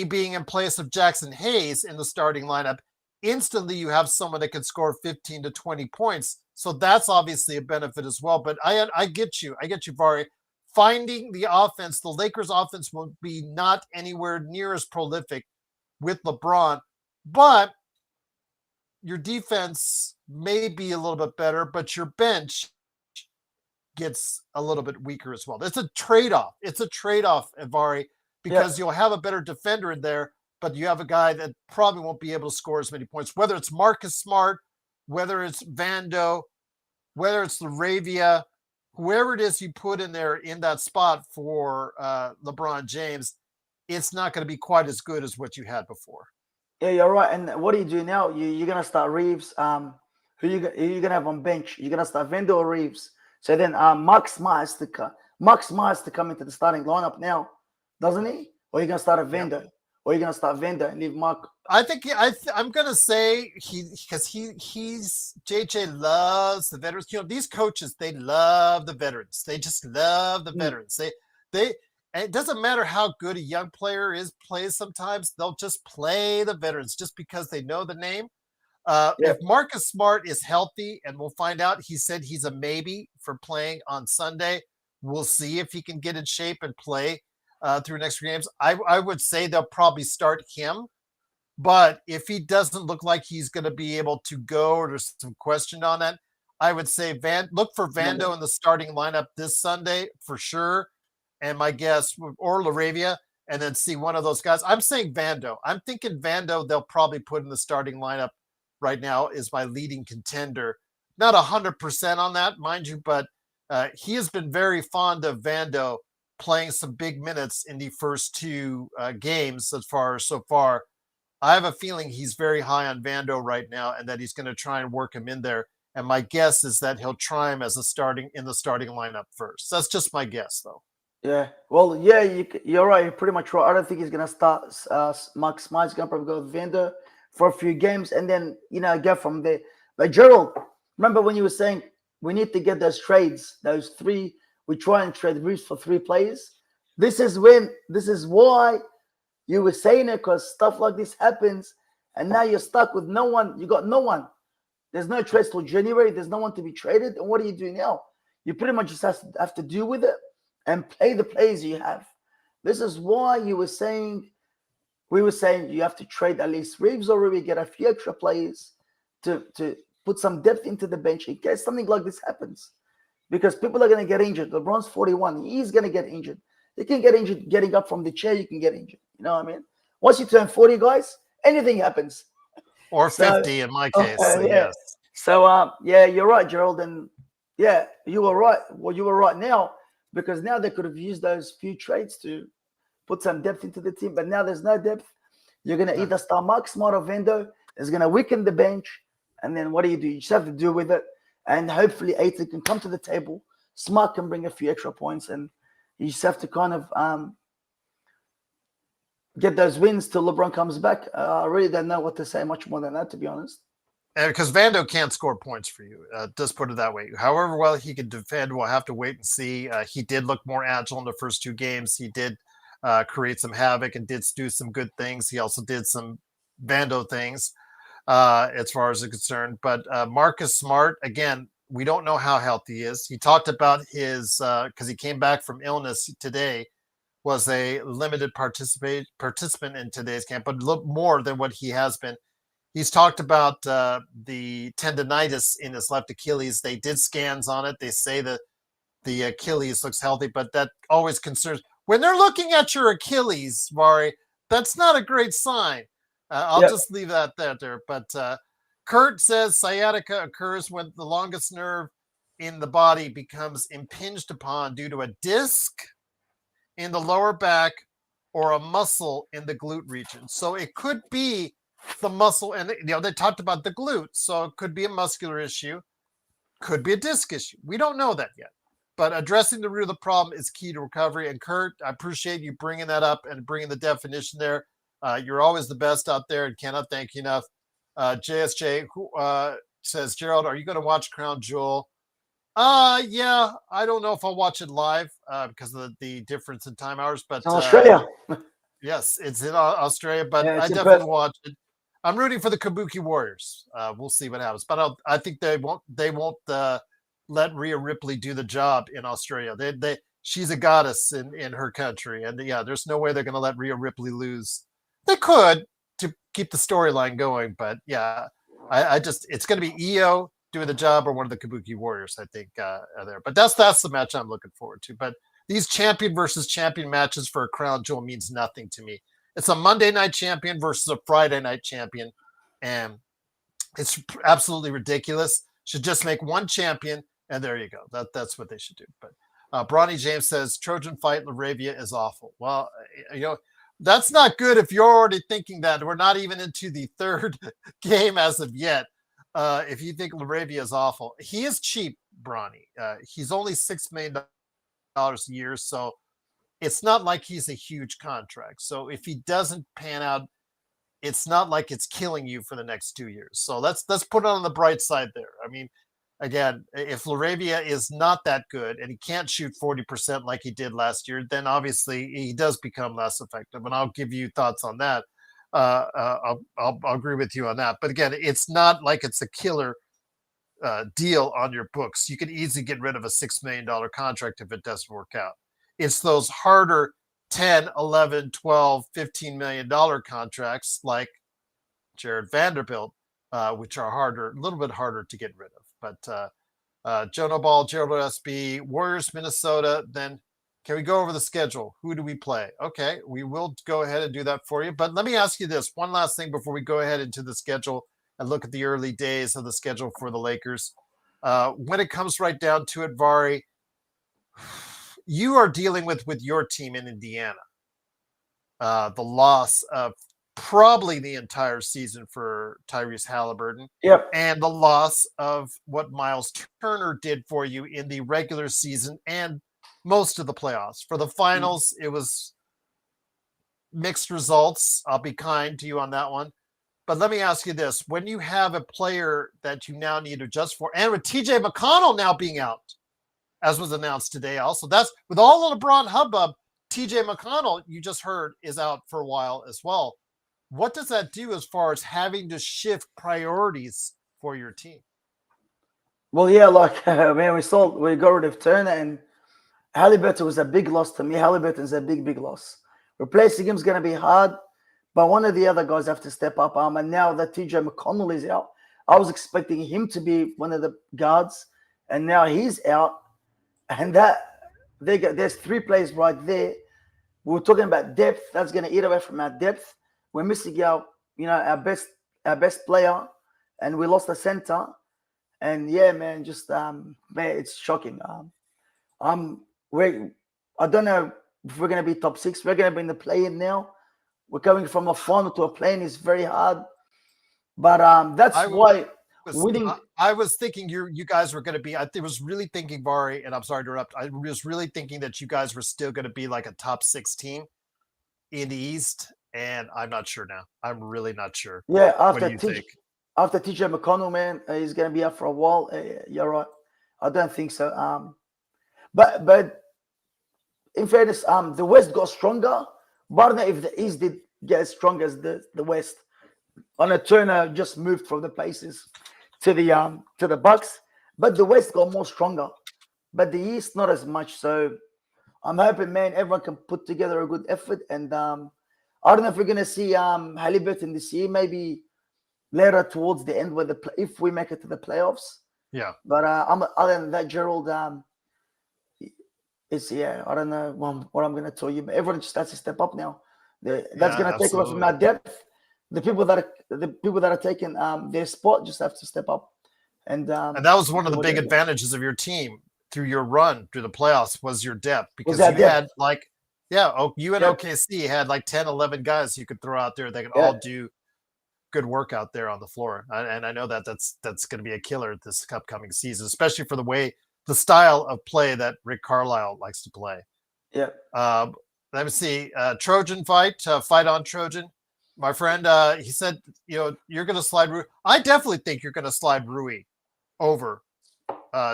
being in place of Jackson Hayes in the starting lineup, instantly you have someone that can score 15 to 20 points. So that's obviously a benefit as well. But I get you, Vari. Finding the offense, the Lakers offense will be not anywhere near as prolific with LeBron, but your defense may be a little bit better, but your bench gets a little bit weaker as well. It's a trade-off. Vari, because you'll have a better defender in there, but you have a guy that probably won't be able to score as many points, whether it's Marcus Smart, whether it's Vando, whether it's Laravia, whoever it is you put in there in that spot for LeBron James, it's not going to be quite as good as what you had before. Yeah, you're right. And what do you do now? You're gonna start Reeves. Who you gonna have on bench? You're gonna start Vendo or Reeves. So then Max Myers to come into the starting lineup now, doesn't he? Or you gonna start a Vendo? Or you gonna start Vendo and leave Mark? I think I'm gonna say he's JJ loves the veterans. You know, these coaches, they love the veterans. They just love the veterans. They and it doesn't matter how good a young player plays sometimes, they'll just play the veterans just because they know the name. If Marcus Smart is healthy, and we'll find out, he said he's a maybe for playing on Sunday. We'll see if he can get in shape and play through next games. I would say they'll probably start him. But if he doesn't look like he's going to be able to go, or there's some question on that, I would say look for Vando in the starting lineup this Sunday for sure. And my guess, or Laravia, and then see one of those guys. I'm saying Vando. I'm thinking Vando they'll probably put in the starting lineup right now is my leading contender. Not 100% on that, mind you, but he has been very fond of Vando playing some big minutes in the first two games so far. I have a feeling he's very high on Vando right now, and that he's going to try and work him in there. And my guess is that he'll try him as in the starting lineup first. That's just my guess, though. Yeah. Well, yeah, you're right. You're pretty much right. I don't think he's gonna start. Max Smart. He's gonna probably go with Vando for a few games, and then get from there. But Gerald, remember when you were saying we need to get those trades, those three? We try and trade Reeves for 3 players. This is why you were saying it, because stuff like this happens, and now you're stuck with no one. You got no one. There's no trades till January. There's no one to be traded. And what do you do now? You pretty much just have to deal with it and play the players you have. This is why we were saying you have to trade at least Reeves, or we get a few extra players to put some depth into the bench in case something like this happens. Because people are going to get injured. LeBron's 41. He's going to get injured. You can get injured getting up from the chair. You can get injured. You know what I mean? Once you turn 40, guys, anything happens. Or 50 in my case. So yes. So, you're right, Gerald. And yeah, you were right. Well, you were right now, because now they could have used those few trades to put some depth into the team. But now there's no depth. You're going to either start Mark Smart or Vendo. It's going to weaken the bench. And then what do? You just have to deal with it. And hopefully Aiton can come to the table. Smart can bring a few extra points. And you just have to kind of get those wins till LeBron comes back. I really don't know what to say much more than that, to be honest. And because Vando can't score points for you, just put it that way. However well he can defend, we'll have to wait and see. He did look more agile in the first 2 games. He did create some havoc and did do some good things. He also did some Vando things as far as it's concerned. But Marcus Smart, again, we don't know how healthy he is. He talked about his, because he came back from illness today, was a limited participant in today's camp, but a little more than what he has been. He's talked about the tendonitis in his left Achilles. They did scans on it. They say that the Achilles looks healthy, but that always concerns. When they're looking at your Achilles, Mari, that's not a great sign. I'll just leave that there. But Kurt says sciatica occurs when the longest nerve in the body becomes impinged upon due to a disc in the lower back or a muscle in the glute region. So it could be the muscle, and they talked about the glute, so it could be a muscular issue, could be a disc issue. We don't know that yet, but addressing the root of the problem is key to recovery. And Kurt, I appreciate you bringing that up and bringing the definition there. You're always the best out there, and cannot thank you enough. JSJ who says, Gerald, are you going to watch Crown Jewel? Yeah, I don't know if I'll watch it live because of the difference in time hours, but Australia. Yes, it's in Australia, but Yeah, I definitely watch it. I'm rooting for the Kabuki Warriors. We'll see what happens, but I think they won't let Rhea Ripley do the job in Australia. She's a goddess in her country, and there's no way they're going to let Rhea Ripley lose. They could to keep the storyline going, but it's going to be Io doing the job or one of the Kabuki Warriors, I think, are there. But that's the match I'm looking forward to. But these champion versus champion matches for a crown jewel means nothing to me. It's a Monday night champion versus a Friday night champion, and it's absolutely ridiculous. Should just make one champion, and there you go. That's what they should do. But Bronny James says Trojan Fight Laravia is awful. Well, That's not good if you're already thinking that. We're not even into the third game as of yet. If you think Laravia is awful, he is cheap, Bronny. He's only $6 million a year, so it's not like he's a huge contract. So if he doesn't pan out, it's not like it's killing you for the next 2 years. So let's put it on the bright side there. I mean, again, if Laravia is not that good and he can't shoot 40% like he did last year, then obviously he does become less effective. And I'll give you thoughts on that. I'll agree with you on that. But again, it's not like it's a killer deal on your books. You can easily get rid of a $6 million contract if it doesn't work out. It's those harder 10, 11, 12, $15 million contracts like Jared Vanderbilt, which are harder, a little bit harder to get rid of. But Jonah Ball, Gerald SB, Warriors, Minnesota. Then can we go over the schedule? Who do we play? Okay, we will go ahead and do that for you. But let me ask you this one last thing before we go ahead into the schedule and look at the early days of the schedule for the Lakers. When it comes right down to it, Vari, you are dealing with your team in Indiana. The loss of probably the entire season for Tyrese Halliburton. Yep. And the loss of what Miles Turner did for you in the regular season and most of the playoffs. For the finals, it was mixed results. I'll be kind to you on that one. But let me ask you this. When you have a player that you now need to adjust for, and with TJ McConnell now being out, as was announced today also, that's with all the LeBron hubbub, TJ McConnell, you just heard, is out for a while as well. What does that do as far as having to shift priorities for your team? Well, yeah, like man, we got rid of Turner, and Halliburton was a big loss to me. Halliburton's a big loss. Replacing him is going to be hard, but one of the other guys have to step up. And now that TJ McConnell is out, I was expecting him to be one of the guards, and now he's out. And there's three players right there. We were talking about depth. That's going to eat away from our depth. We're missing our best player, and we lost the center. And yeah, man, just man, it's shocking. I don't know if we're going to be top 6. We're going to be in the play-in now. We're coming from a final to a play-in is very hard. But that's why winning. I was thinking you guys were going to be. I was really thinking, Vari, and I'm sorry to interrupt. I was really thinking that you guys were still going to be like a top 6 team in the East, and I'm not sure now. I'm really not sure. Yeah, what do you think? After TJ McConnell, man, he's going to be out for a while. You're right. I don't think so. But in fairness, the West got stronger. But I don't know if the East did get as strong as the West. On a Turner just moved from the places to the Bucks, but the West got more stronger. But the East not as much. So I'm hoping, man, everyone can put together a good effort. And I don't know if we're gonna see Halliburton this year. Maybe later towards the end, if we make it to the playoffs. Yeah. But other than that, Gerald, I don't know what I'm gonna tell you. But everyone just has to step up now. That's gonna take away from our depth. The people that are taking their spot just have to step up. And that was one of the big advantages of your team through your run through the playoffs was your depth, because you had you and OKC had like 10, 11 guys you could throw out there that could all do good work out there on the floor. And I know that's going to be a killer this upcoming season, especially for the style of play that Rick Carlisle likes to play. Yeah. Let me see. Trojan fight on Trojan. My friend, he said, you're going to slide Rui. I definitely think you're going to slide Rui over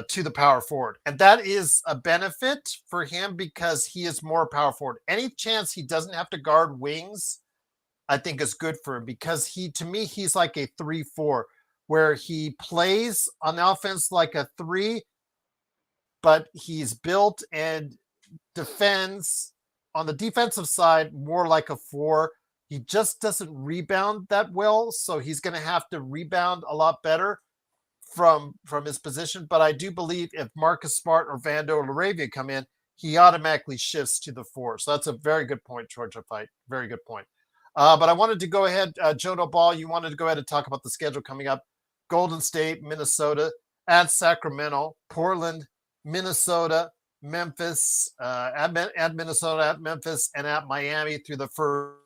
to the power forward. And that is a benefit for him because he is more power forward. Any chance he doesn't have to guard wings, I think is good for him, because to me, he's like a 3-4 where he plays on offense like a 3, but he's built and defends on the defensive side more like a 4. He just doesn't rebound that well, so he's going to have to rebound a lot better from his position. But I do believe if Marcus Smart or Vando or Laravia come in, he automatically shifts to the 4. So that's a very good point, Georgia Fight. Very good point. But I wanted to go ahead, Jono Ball, you wanted to go ahead and talk about the schedule coming up. Golden State, Minnesota, at Sacramento, Portland, Minnesota, Memphis, at Minnesota, at Memphis, and at Miami through the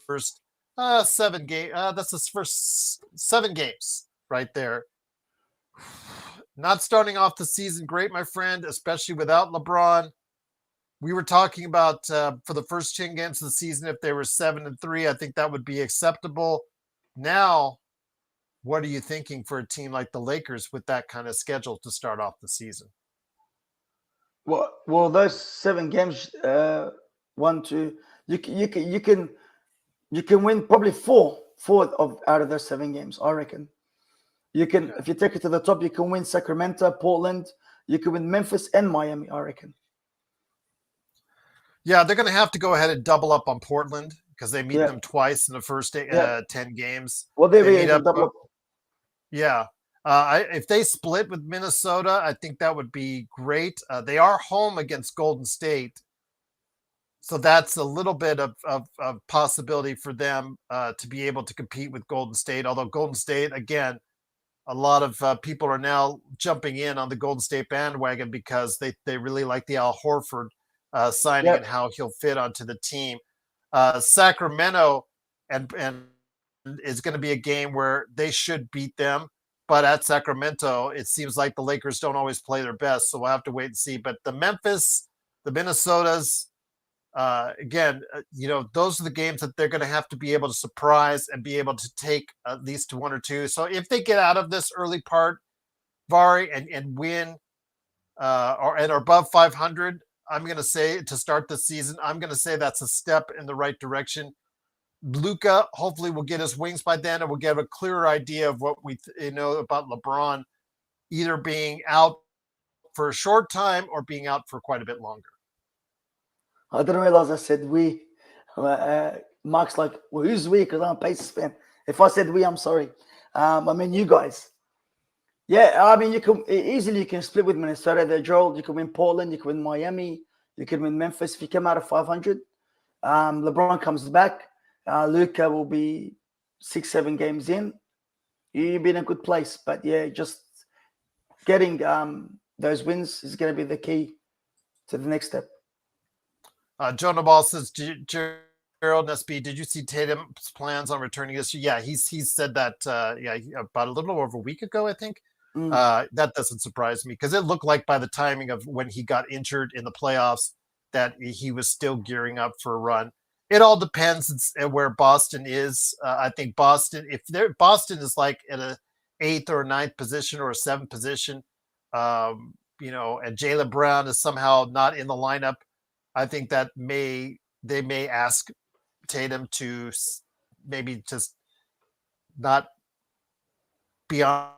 first 7 game. That's his first 7 games right there. Not starting off the season great, my friend, especially without LeBron. We were talking about for the first 10 games of the season, if they were 7-3, I think that would be acceptable. Now, what are you thinking for a team like the Lakers with that kind of schedule to start off the season? Well, those 7 games, 1, 2, you can win probably four of out of those 7 games. I reckon you can, if you take it to the top, you can win Sacramento, Portland, you can win Memphis and Miami. I reckon. Yeah, they're going to have to go ahead and double up on Portland because they meet them twice in the first 10 games. Well, they meet up. Double up. Yeah. If they split with Minnesota, I think that would be great. They are home against Golden State. So that's a little bit of possibility for them to be able to compete with Golden State. Although Golden State, again, a lot of people are now jumping in on the Golden State bandwagon because they really like the Al Horford signing and how he'll fit onto the team. Sacramento and is going to be a game where they should beat them. But at Sacramento, it seems like the Lakers don't always play their best. So we'll have to wait and see. But the Memphis, the Minnesotas, again, those are the games that they're going to have to be able to surprise and be able to take at least 1 or 2. So if they get out of this early part, Vari, and win and are above 500, I'm going to say to start the season, I'm going to say that's a step in the right direction. Luka hopefully will get his wings by then, and we'll get a clearer idea of what we know about LeBron either being out for a short time or being out for quite a bit longer. I didn't realize I said we. Mark's like, well, who's we? Because I'm a Pacers fan. If I said we, I'm sorry. I mean, you guys. Yeah, I mean, you can split with Minnesota there, Joel. You can win Portland. You can win Miami. You can win Memphis. If you come out of 500, LeBron comes back. Luka will be 6-7 games in. You'll be in a good place. But yeah, just getting those wins is going to be the key to the next step. Jonah Ball says, Gerald Nesby, did you see Tatum's plans on returning this year? Yeah, he's said that about a little over a week ago, I think. That doesn't surprise me because it looked like by the timing of when he got injured in the playoffs that he was still gearing up for a run. It all depends where Boston is. I think Boston is like at a 8th or 9th position or a 7th position, and Jaylen Brown is somehow not in the lineup. I think that they may ask Tatum to maybe just not be on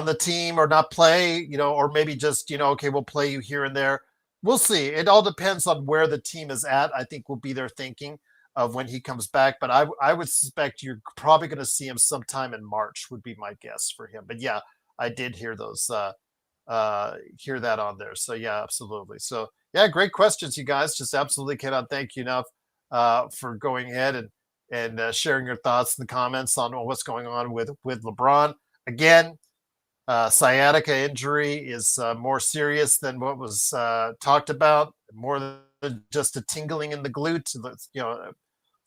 the team or not play, or maybe just, okay, we'll play you here and there. We'll see. It all depends on where the team is at. I think will be their thinking of when he comes back. But I would suspect you're probably going to see him sometime in March would be my guess for him. But yeah, I did hear those, hear that on there. So yeah, absolutely. So yeah, great questions, you guys. Just absolutely cannot thank you enough for going ahead and sharing your thoughts in the comments on what's going on with LeBron. Again, sciatica injury is more serious than what was talked about, more than just a tingling in the glute,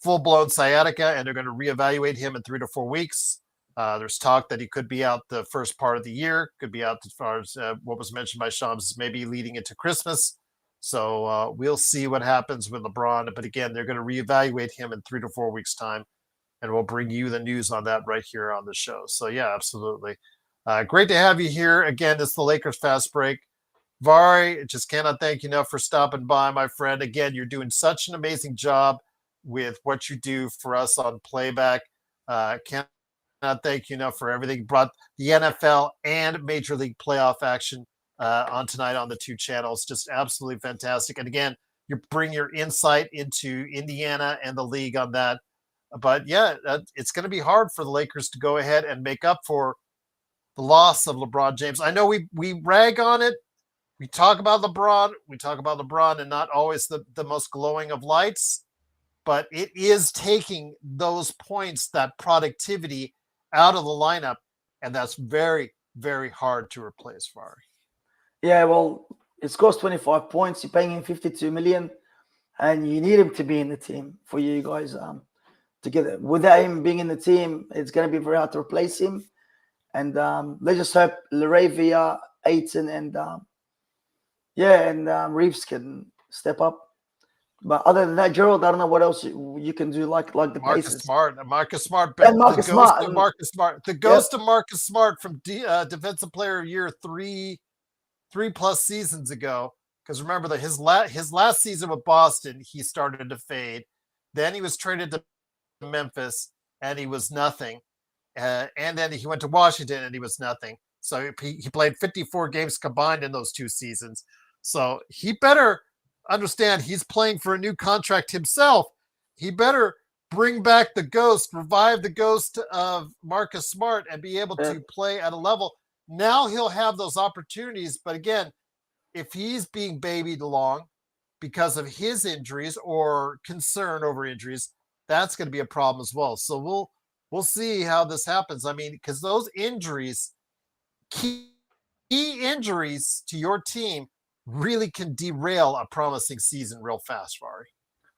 full-blown sciatica, and they're going to reevaluate him in 3 to 4 weeks. There's talk that he could be out the first part of the year, could be out as far as what was mentioned by Shams, maybe leading into Christmas. So we'll see what happens with LeBron. But again, they're going to reevaluate him in 3 to 4 weeks' time, and we'll bring you the news on that right here on the show. So yeah, absolutely. Great to have you here. Again, this is the Lakers Fast Break. Vari, just cannot thank you enough for stopping by, my friend. Again, you're doing such an amazing job with what you do for us on playback. Cannot thank you enough for everything. You brought the NFL and Major League playoff action on tonight on the 2 channels. Just absolutely fantastic. And again, you bring your insight into Indiana and the league on that. But yeah, it's going to be hard for the Lakers to go ahead and make up for the loss of LeBron James. I know we rag on it. We talk about LeBron and not always the most glowing of lights, but it is taking those points, that productivity out of the lineup, and that's very, very hard to replace, Vari. Yeah, well, It scores 25 points. You're paying him 52 million, and you need him to be in the team for you guys together. Without him being in the team, it's going to be very hard to replace him. And let's just hope Laravia, Aiton, and Reeves can step up. But other than that, Gerald, I don't know what else you can do like the Marcus Pacers. Smart, Marcus Smart, And Marcus Smart. Marcus Smart, the ghost of Marcus Smart from Defensive Player of the Year 3+ seasons ago. Because remember that his last season with Boston, he started to fade. Then he was traded to Memphis, and he was nothing. And then he went to Washington, and he was nothing. So he played 54 games combined in those 2 seasons. So he better understand he's playing for a new contract himself. He better bring back the ghost, revive the ghost of Marcus Smart, and be able to play at a level. Now he'll have those opportunities. But again, if he's being babied along because of his injuries or concern over injuries, that's going to be a problem as well. So we'll see how this happens. I mean, because those injuries, key injuries to your team, really can derail a promising season real fast, Fari.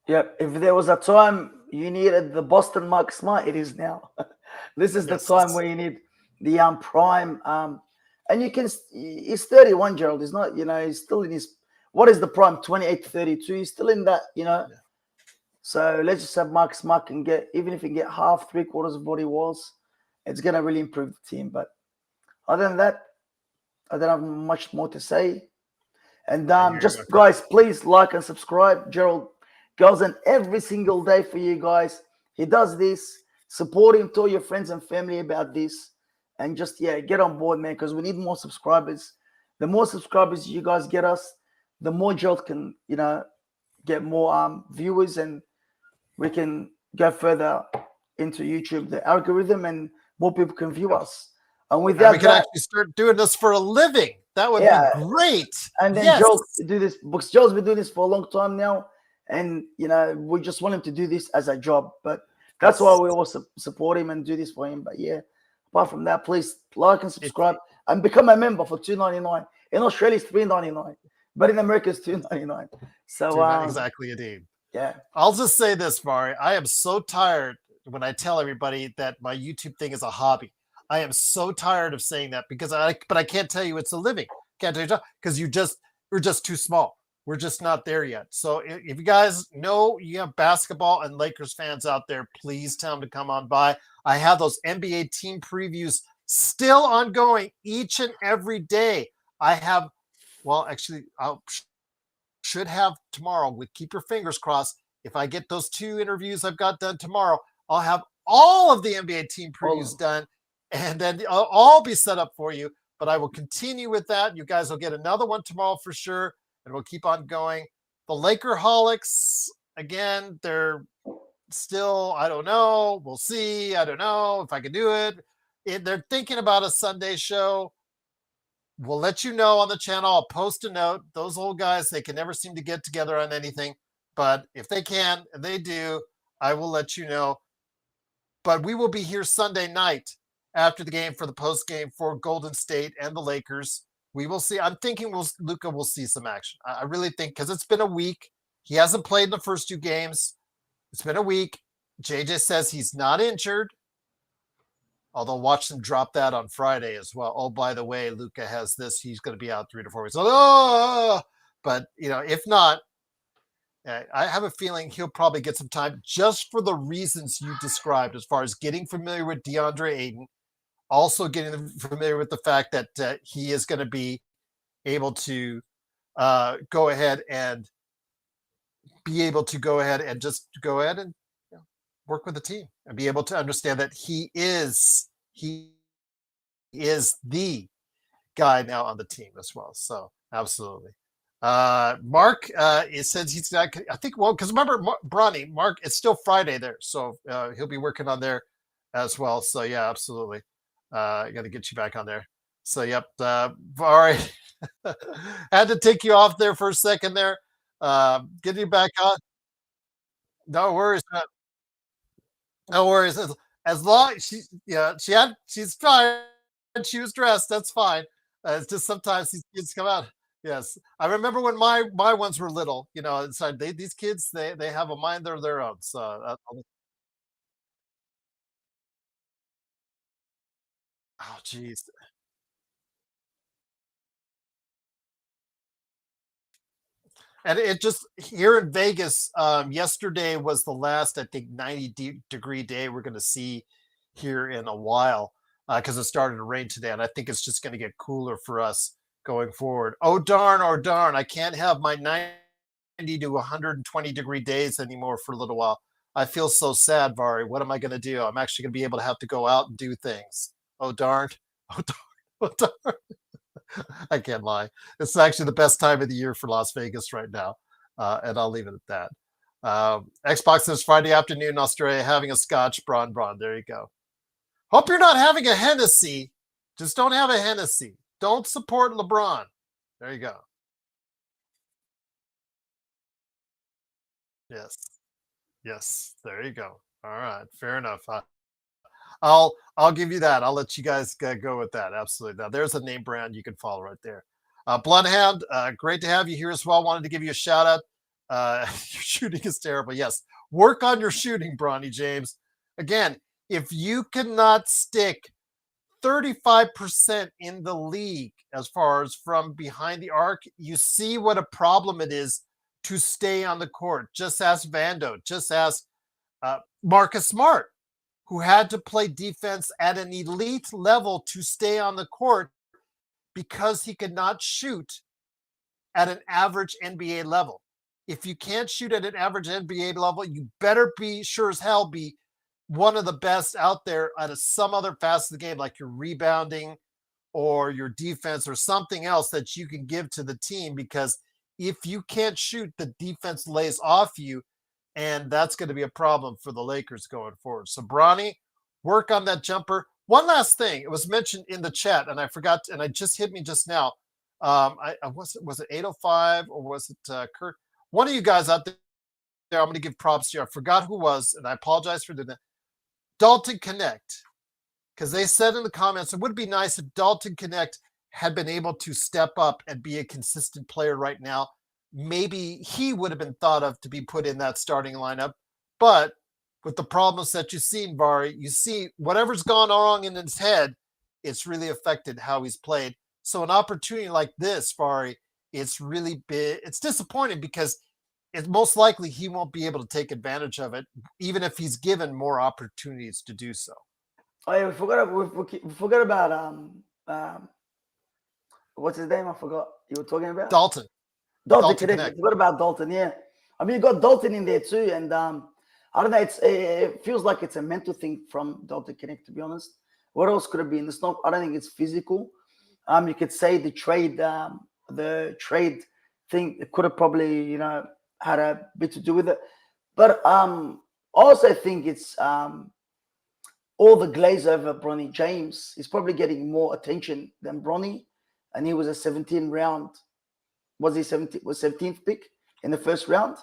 Yep. If there was a time you needed the Boston Mark Smart, it is now. This is the time where you need the prime. And you can. He's 31, Gerald. He's not. He's still in his. What is the prime? 28 to 32. He's still in that. Yeah. So let's just have Mark Smart can get, even if he can get half, 3/4 of what he was, it's gonna really improve the team. But other than that, I don't have much more to say. And guys, please like and subscribe. Gerald goes in every single day for you guys. He does this. Support him. Tell your friends and family about this. And just, get on board, man, because we need more subscribers. The more subscribers you guys get us, the more Gerald can, get more viewers, and we can go further into YouTube, the algorithm, and more people can view us. And with that, we can actually start doing this for a living. That would be great. And then Gerald do this, because Gerald's been doing this for a long time now, and we just want him to do this as a job. But that's why we also support him and do this for him. But apart from that, please like and subscribe and become a member for $2.99. In Australia, it's $3.99, but in America, it's $2.99. So exactly, indeed. Yeah. I'll just say this, Mari. I am so tired when I tell everybody that my YouTube thing is a hobby. I am so tired of saying that but I can't tell you it's a living. Can't tell you because we're just too small. We're just not there yet. So if you guys know you have basketball and Lakers fans out there, please tell them to come on by. I have those NBA team previews still ongoing each and every day. I have, actually, I should have tomorrow. Keep your fingers crossed. If I get those 2 interviews I've got done tomorrow, I'll have all of the NBA team previews done, and then I'll all be set up for you. But I will continue with that. You guys will get another one tomorrow for sure, and we'll keep on going. The Lakerholics, again, they're still, I don't know. We'll see. I don't know if I can do it. They're thinking about a Sunday show. We'll let you know on the channel. I'll post a note. Those old guys, they can never seem to get together on anything. But if they can, and they do, I will let you know. But we will be here Sunday night after the game for the post game for Golden State and the Lakers. We will see. I'm thinking Luka will see some action. I really think, because it's been a week. He hasn't played in the first 2 games. It's been a week. JJ says he's not injured. Although watch them drop that on Friday as well. Oh, by the way, Luka has this. He's going to be out 3 to 4 weeks. But, if not, I have a feeling he'll probably get some time just for the reasons you described, as far as getting familiar with DeAndre Ayton, also getting familiar with the fact that he is going to be able to go ahead and just go ahead and work with the team and be able to understand that he is the guy now on the team as well. So absolutely. Mark, it says he's got, I think, because remember, Bronny, Mark, it's still Friday there. So he'll be working on there as well. So yeah, absolutely. I got to get you back on there. So, yep. All right. Had to take you off there for a second there. Get you back on. No worries. No worries. As long she's tired. She was dressed. That's fine. It's just sometimes these kids come out. Yes, I remember when my ones were little. So these kids they have a mind of their own. So oh geez. And it just here in Vegas, yesterday was the last, I think, 90-degree day we're going to see here in a while because it started to rain today. And I think it's just going to get cooler for us going forward. Oh, darn. I can't have my 90 to 120-degree days anymore for a little while. I feel so sad, Vari. What am I going to do? I'm actually going to be able to have to go out and do things. Oh, darn. Oh, darn. Oh, darn. I can't lie. It's actually the best time of the year for Las Vegas right now, and I'll leave it at that. Xbox says Friday afternoon in Australia having a Scotch Braun. There you go. Hope you're not having a Hennessy. Just don't have a Hennessy. Don't support LeBron. There you go. Yes, yes. There you go. All right, fair enough. I'll give you that. I'll let you guys go with that. Absolutely. Now there's a name brand you can follow right there. Bloodhound, great to have you here as well. Wanted to give you a shout out. Your shooting is terrible. Yes, work on your shooting, Bronny James. Again, if you cannot stick 35% in the league as far as from behind the arc, you see what a problem it is to stay on the court. Just ask Vando. Just ask Marcus Smart, who had to play defense at an elite level to stay on the court because he could not shoot at an average NBA level. If you can't shoot at an average NBA level, you better be sure as hell be one of the best out there at some other facet of the game, like your rebounding or your defense or something else that you can give to the team. Because if you can't shoot, the defense lays off you, and that's going to be a problem for the Lakers going forward. So, Bronny, work on that jumper. One last thing, it was mentioned in the chat, and I forgot, and it just hit me just now. I was it 805 or was it Kurt? One of you guys out there, I'm going to give props to you. I forgot who was, and I apologize for doing that. Dalton Connect, because they said in the comments it would be nice if Dalton Connect had been able to step up and be a consistent player right now. Maybe he would have been thought of to be put in that starting lineup. But with the problems that you've seen, Vari, you see whatever's gone wrong in his head, it's really affected how he's played. So an opportunity like this, Vari, it's really big. It's disappointing because it's most likely he won't be able to take advantage of it, even if he's given more opportunities to do so. Oh yeah, we forgot about what's his name? I forgot. You were talking about Dalton. Dalton Connect. What about Dalton? Yeah, I mean you got Dalton in there too, and I don't know. It feels like it's a mental thing from Dalton Connect. To be honest, what else could it be? It's not. I don't think it's physical. You could say the trade thing. It could have probably had a bit to do with it, but I also think it's all the glaze over Bronny James. He's probably getting more attention than Bronny, and he was a 17 round. Was he 17? Was 17th pick in the first round?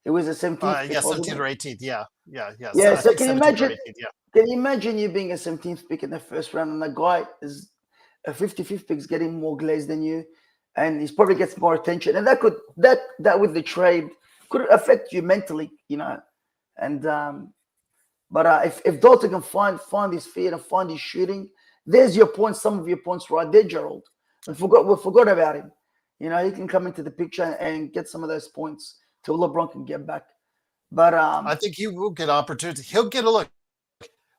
It was a 17th pick. Yeah, 17th or 18th. Yeah. Yeah. So can you imagine? Yeah. Can you imagine you being a 17th pick in the first round, and the guy is a 55th pick, is getting more glaze than you, and he probably gets more attention, and that with the trade could affect you mentally, and but if Dalton can find his feet and find his shooting, there's your points. Some of your points right there, Gerald. We forgot about him. He can come into the picture and get some of those points till LeBron can get back. But I think he will get opportunity. He'll get a look.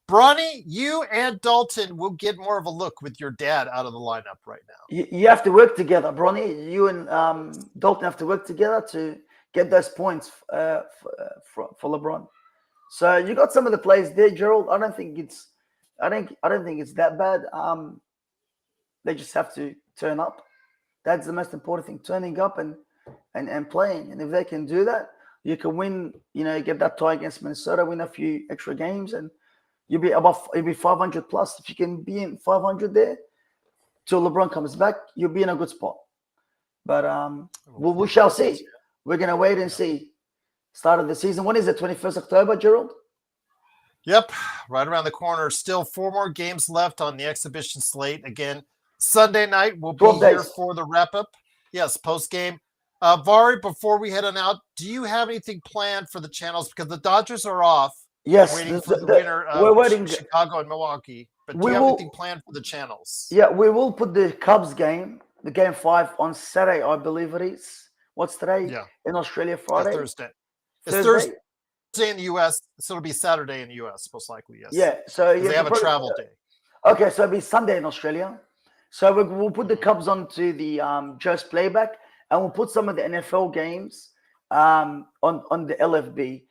Bronny, you and Dalton will get more of a look with your dad out of the lineup right now. You have to work together, Bronny. You and Dalton have to work together to get those points for LeBron. So you got some of the plays there, Gerald. I don't think it's that bad. They just have to turn up. That's the most important thing: turning up and playing. And if they can do that, you can win. Get that tie against Minnesota, win a few extra games, and you'll be 500 plus. If you can be in 500 there till LeBron comes back, you'll be in a good spot. But we shall see. We're gonna wait and see. Start of the season. When is it? 21st October, Gerald? Yep, right around the corner. Still 4 more games left on the exhibition slate. Again, Sunday night we'll be here for the wrap-up. Yes, post game. Vari, before we head on out, do you have anything planned for the channels? Because the Dodgers are off, Yes, waiting for the winner we're of waiting. Chicago and Milwaukee. But do We you have anything will. planned for the channels? Yeah, we will put the Cubs game, the game 5, on Saturday, I believe it is. What's today Yeah, in Australia? yeah, Friday, Thursday. It's Thursday. Thursday in the U.S., so it'll be Saturday in the U.S. most likely. Yes, Yeah. So because yeah, they have a travel day. okay. So it'll be Sunday in Australia. So we'll put the Mhm. Cubs onto the just playback, and we'll put some of the NFL games on the LFB.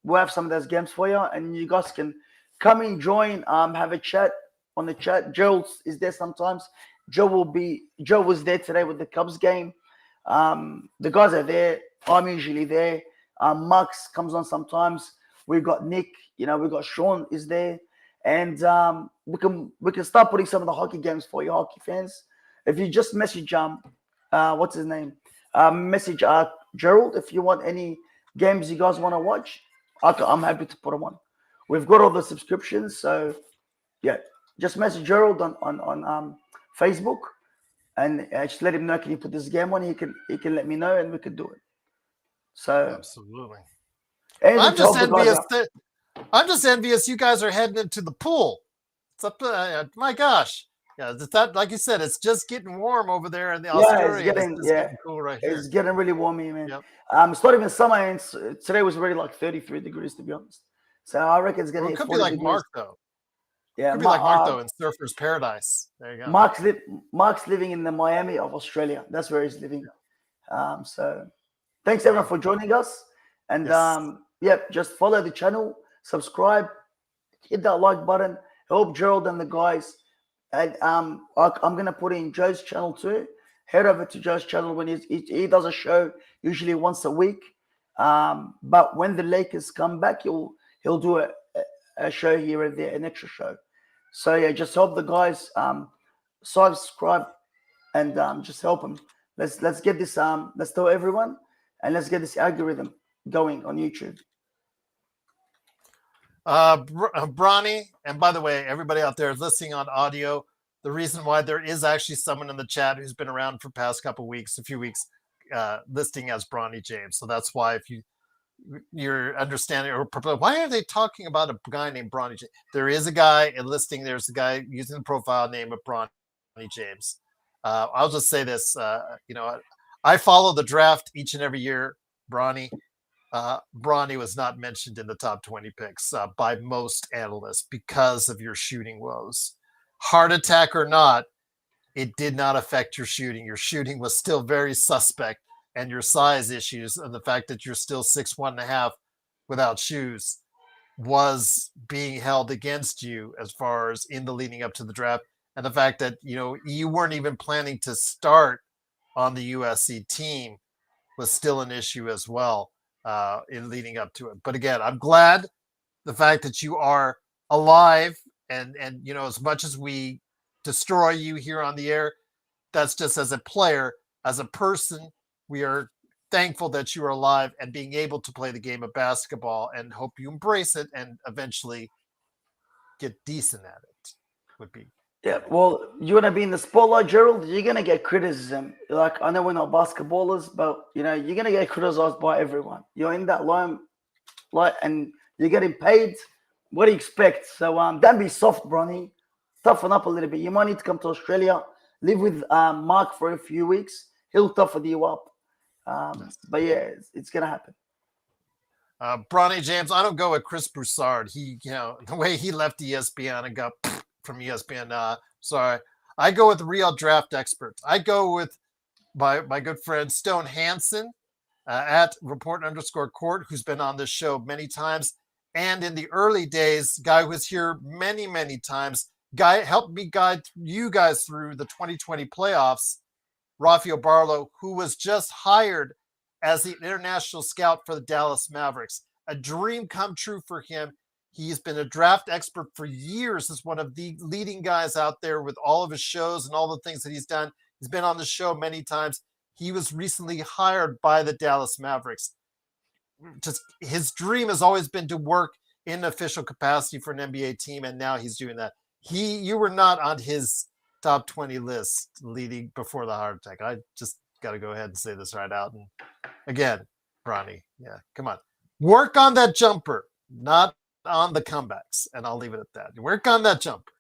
We'll have some of those games for you, and you guys can come and join. Have a chat on the chat. Joe is there sometimes. Joe was there today with the Cubs game. The guys are there. I'm usually there. Max comes on sometimes. We've got Nick. We've got Sean is there, and we can start putting some of the hockey games for you hockey fans. If you just message what's his name? Message Gerald if you want any games you guys want to watch. I'm happy to put them on. We've got all the subscriptions, so yeah, just message Gerald on Facebook and just let him know. Can you put this game on? He can let me know and we can do it. So Absolutely. anything I'm to just help the guys envious out. that I'm just envious you guys are heading into the pool. It's up to my gosh. Yeah, it's that like you said, it's just getting warm over there in the Yeah, it's Australia, and it's getting just yeah, getting cool right it's here. getting really warm here, man. Yep. It's not even summer, and today was already like 33 degrees to be honest. So I reckon it's gonna Well, it hit could be 40 like degrees. Mark though. Yeah, Could be like Mark though in Surfer's Paradise. There you go. Mark's living in the Miami of Australia. That's where he's living. So thanks everyone Wow. for joining us, and Yes. just follow the channel, subscribe, hit that like button. Help Gerald and the guys. And I'm gonna put in Joe's channel too. Head over to Joe's channel when he does a show usually once a week. But when the Lakers come back, he'll do a show here and there, an extra show. So yeah, just help the guys subscribe and just help them. Let's get this let's tell everyone and let's get this algorithm going on YouTube. Bronny, and by the way, everybody out there listening on audio, the reason why there is actually someone in the chat who's been around for past couple weeks, a few weeks, listing as Bronny James. So that's why if you're understanding or why are they talking about a guy named Bronny James? There is a guy enlisting. There's a guy using the profile name of Bronny James. I'll just say this. I follow the draft each and every year. Bronny was not mentioned in the top 20 picks by most analysts because of your shooting woes. Heart attack or not, it did not affect your shooting. Your shooting was still very suspect, and your size issues and the fact that you're still 6'1.5" without shoes was being held against you as far as in the leading up to the draft, and the fact that you weren't even planning to start on the USC team was still an issue as well in leading up to it. But again, I'm glad the fact that you are alive, and as much as we destroy you here on the air, that's just as a player, as a person, we are thankful that you are alive and being able to play the game of basketball, and hope you embrace it and eventually get decent at it. Would be Yeah, well, you want to be in the spotlight, Gerald? You're gonna get criticism. Like I know we're not basketballers, but you're gonna get criticized by everyone. You're in that line, and you're getting paid. What do you expect? So don't be soft, Bronny. Toughen up a little bit. You might need to come to Australia, live with Mark for a few weeks. He'll toughen you up. yes. But yeah, it's gonna happen. Bronny James, I don't go with Chris Broussard. He, the way he left ESPN and got from ESPN. Sorry, I go with real draft experts. I go with my good friend Stone Hansen at report_court, who's been on this show many times, and in the early days, guy who was here many, many times. Guy helped me guide you guys through the 2020 playoffs. Rafael Barlow, who was just hired as the international scout for the Dallas Mavericks. A dream come true for him. He's been a draft expert for years as one of the leading guys out there with all of his shows and all the things that he's done. He's been on the show many times. He was recently hired by the Dallas Mavericks. Just his dream has always been to work in official capacity for an NBA team, and now he's doing that. You were not on his top 20 list leading before the heart attack. I just got to go ahead and say this right out. And again, Bronny, yeah, come on. Work on that jumper, not on the comebacks. And I'll leave it at that. Work on that jumper.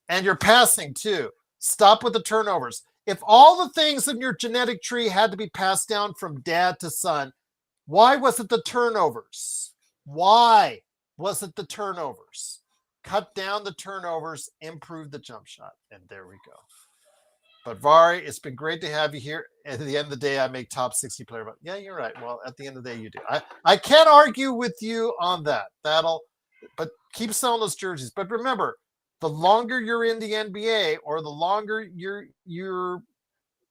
And your passing, too. Stop with the turnovers. If all the things in your genetic tree had to be passed down from dad to son, why was it the turnovers? Why was it the turnovers? Cut down the turnovers, improve the jump shot. And there we go. But Vari, it's been great to have you here. At the end of the day, I make top 60 player. But yeah, you're right. Well, at the end of the day, you do. I can't argue with you on that. But keep selling those jerseys. But remember, the longer you're in the NBA, or the longer you're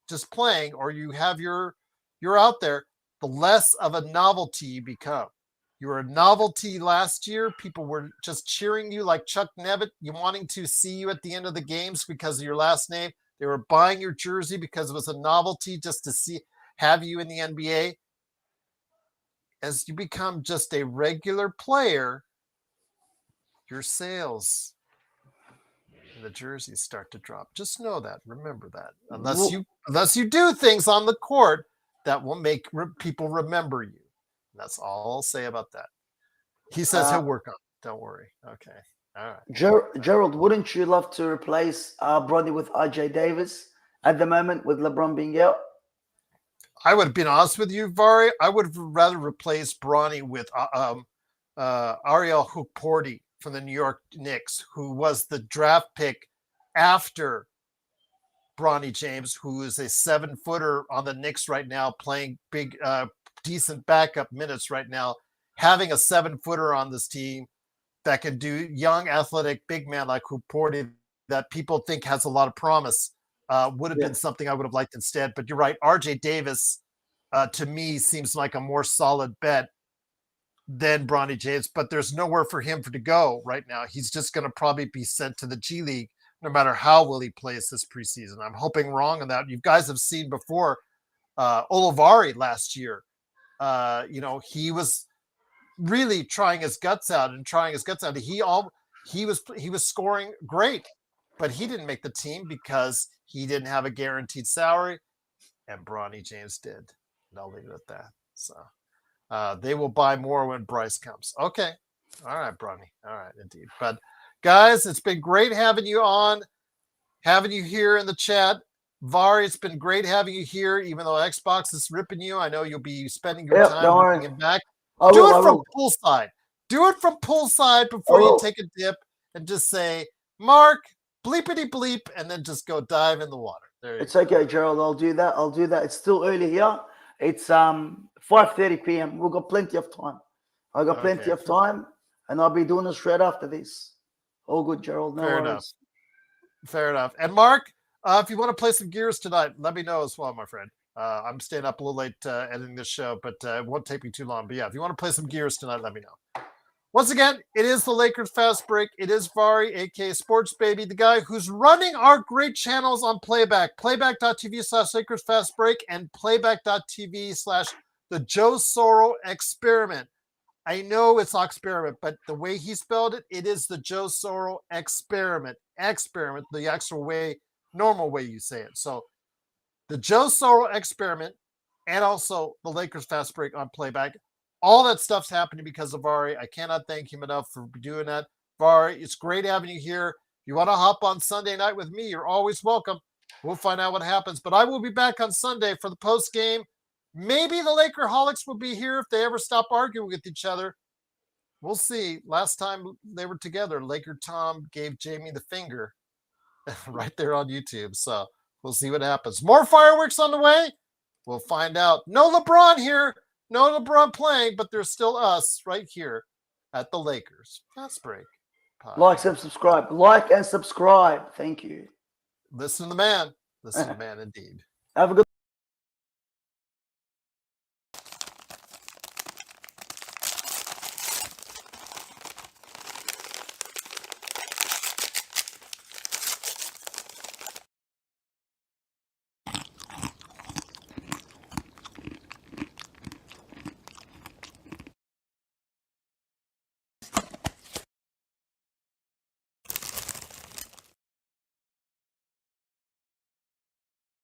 just playing, or you're out there, the less of a novelty you become. You were a novelty last year. People were just cheering you like Chuck Nevitt, wanting to see you at the end of the games because of your last name. They were buying your jersey because it was a novelty just to have you in the NBA. As you become just a regular player, your sales and the jerseys start to drop. Just know that. Remember that. Unless you do things on the court that will make people remember you. That's all I'll say about that. He says he'll work on it. Don't worry. Okay. All right. Gerald, wouldn't you love to replace Bronny with RJ Davis at the moment with LeBron being out? I would have been honest with you, Vari. I would have rather replaced Bronny with Ariel Hukporti from the New York Knicks, who was the draft pick after Bronny James, who is a 7-footer on the Knicks right now, playing big, decent backup minutes right now. Having a 7-footer on this team that can do young, athletic, big man like Hukporti that people think has a lot of promise would have been something I would have liked instead. But you're right. RJ Davis, to me, seems like a more solid bet than Bronny James, but there's nowhere for him to go right now. He's just going to probably be sent to the G League no matter how well he plays this preseason. I'm hoping wrong on that. You guys have seen before Olivari last year. He was really trying his guts out. He was scoring great, but he didn't make the team because he didn't have a guaranteed salary, and Bronny James did. And I'll leave it at that. So they will buy more when Bryce comes. Okay. All right, Bronny. All right, indeed. But guys, it's been great having you on, having you here in the chat. Vari, it's been great having you here, even though Xbox is ripping you. I know you'll be spending your time looking back. Do it from poolside. Do it from poolside before you take a dip and just say, Mark, bleepity bleep, and then just go dive in the water. It's okay, Gerald. I'll do that. It's still early here. It's 5:30 p.m. We've got plenty of time. I got plenty of time, and I'll be doing this right after this. All good, Gerald. No worries. Fair enough. And Mark, if you want to play some Gears tonight, let me know as well, my friend. I'm staying up a little late editing this show, but it won't take me too long. But yeah, if you want to play some Gears tonight, let me know. Once again, it is the Lakers Fast Break. It is Vari, aka Sports Baby, the guy who's running our great channels on Playback. Playback.tv/Lakers Fast Break and Playback.tv/The Joe Soro Experiment. I know it's experiment, but the way he spelled it, it is the Joe Soro Experiment. Experiment, the actual way, normal way you say it. So the Joe Soro Experiment and also the Lakers Fast Break on Playback. All that stuff's happening because of Vari. I cannot thank him enough for doing that. Vari, it's great having you here. If you want to hop on Sunday night with me, you're always welcome. We'll find out what happens. But I will be back on Sunday for the post game. Maybe the Lakerholics will be here if they ever stop arguing with each other. We'll see. Last time they were together, Laker Tom gave Jamie the finger right there on YouTube. So we'll see what happens. More fireworks on the way. We'll find out. No LeBron here. No LeBron playing, but there's still us right here at the Lakers Fast Break. Like and subscribe. Like and subscribe. Thank you. Listen to the man. Listen to the man indeed. Have a good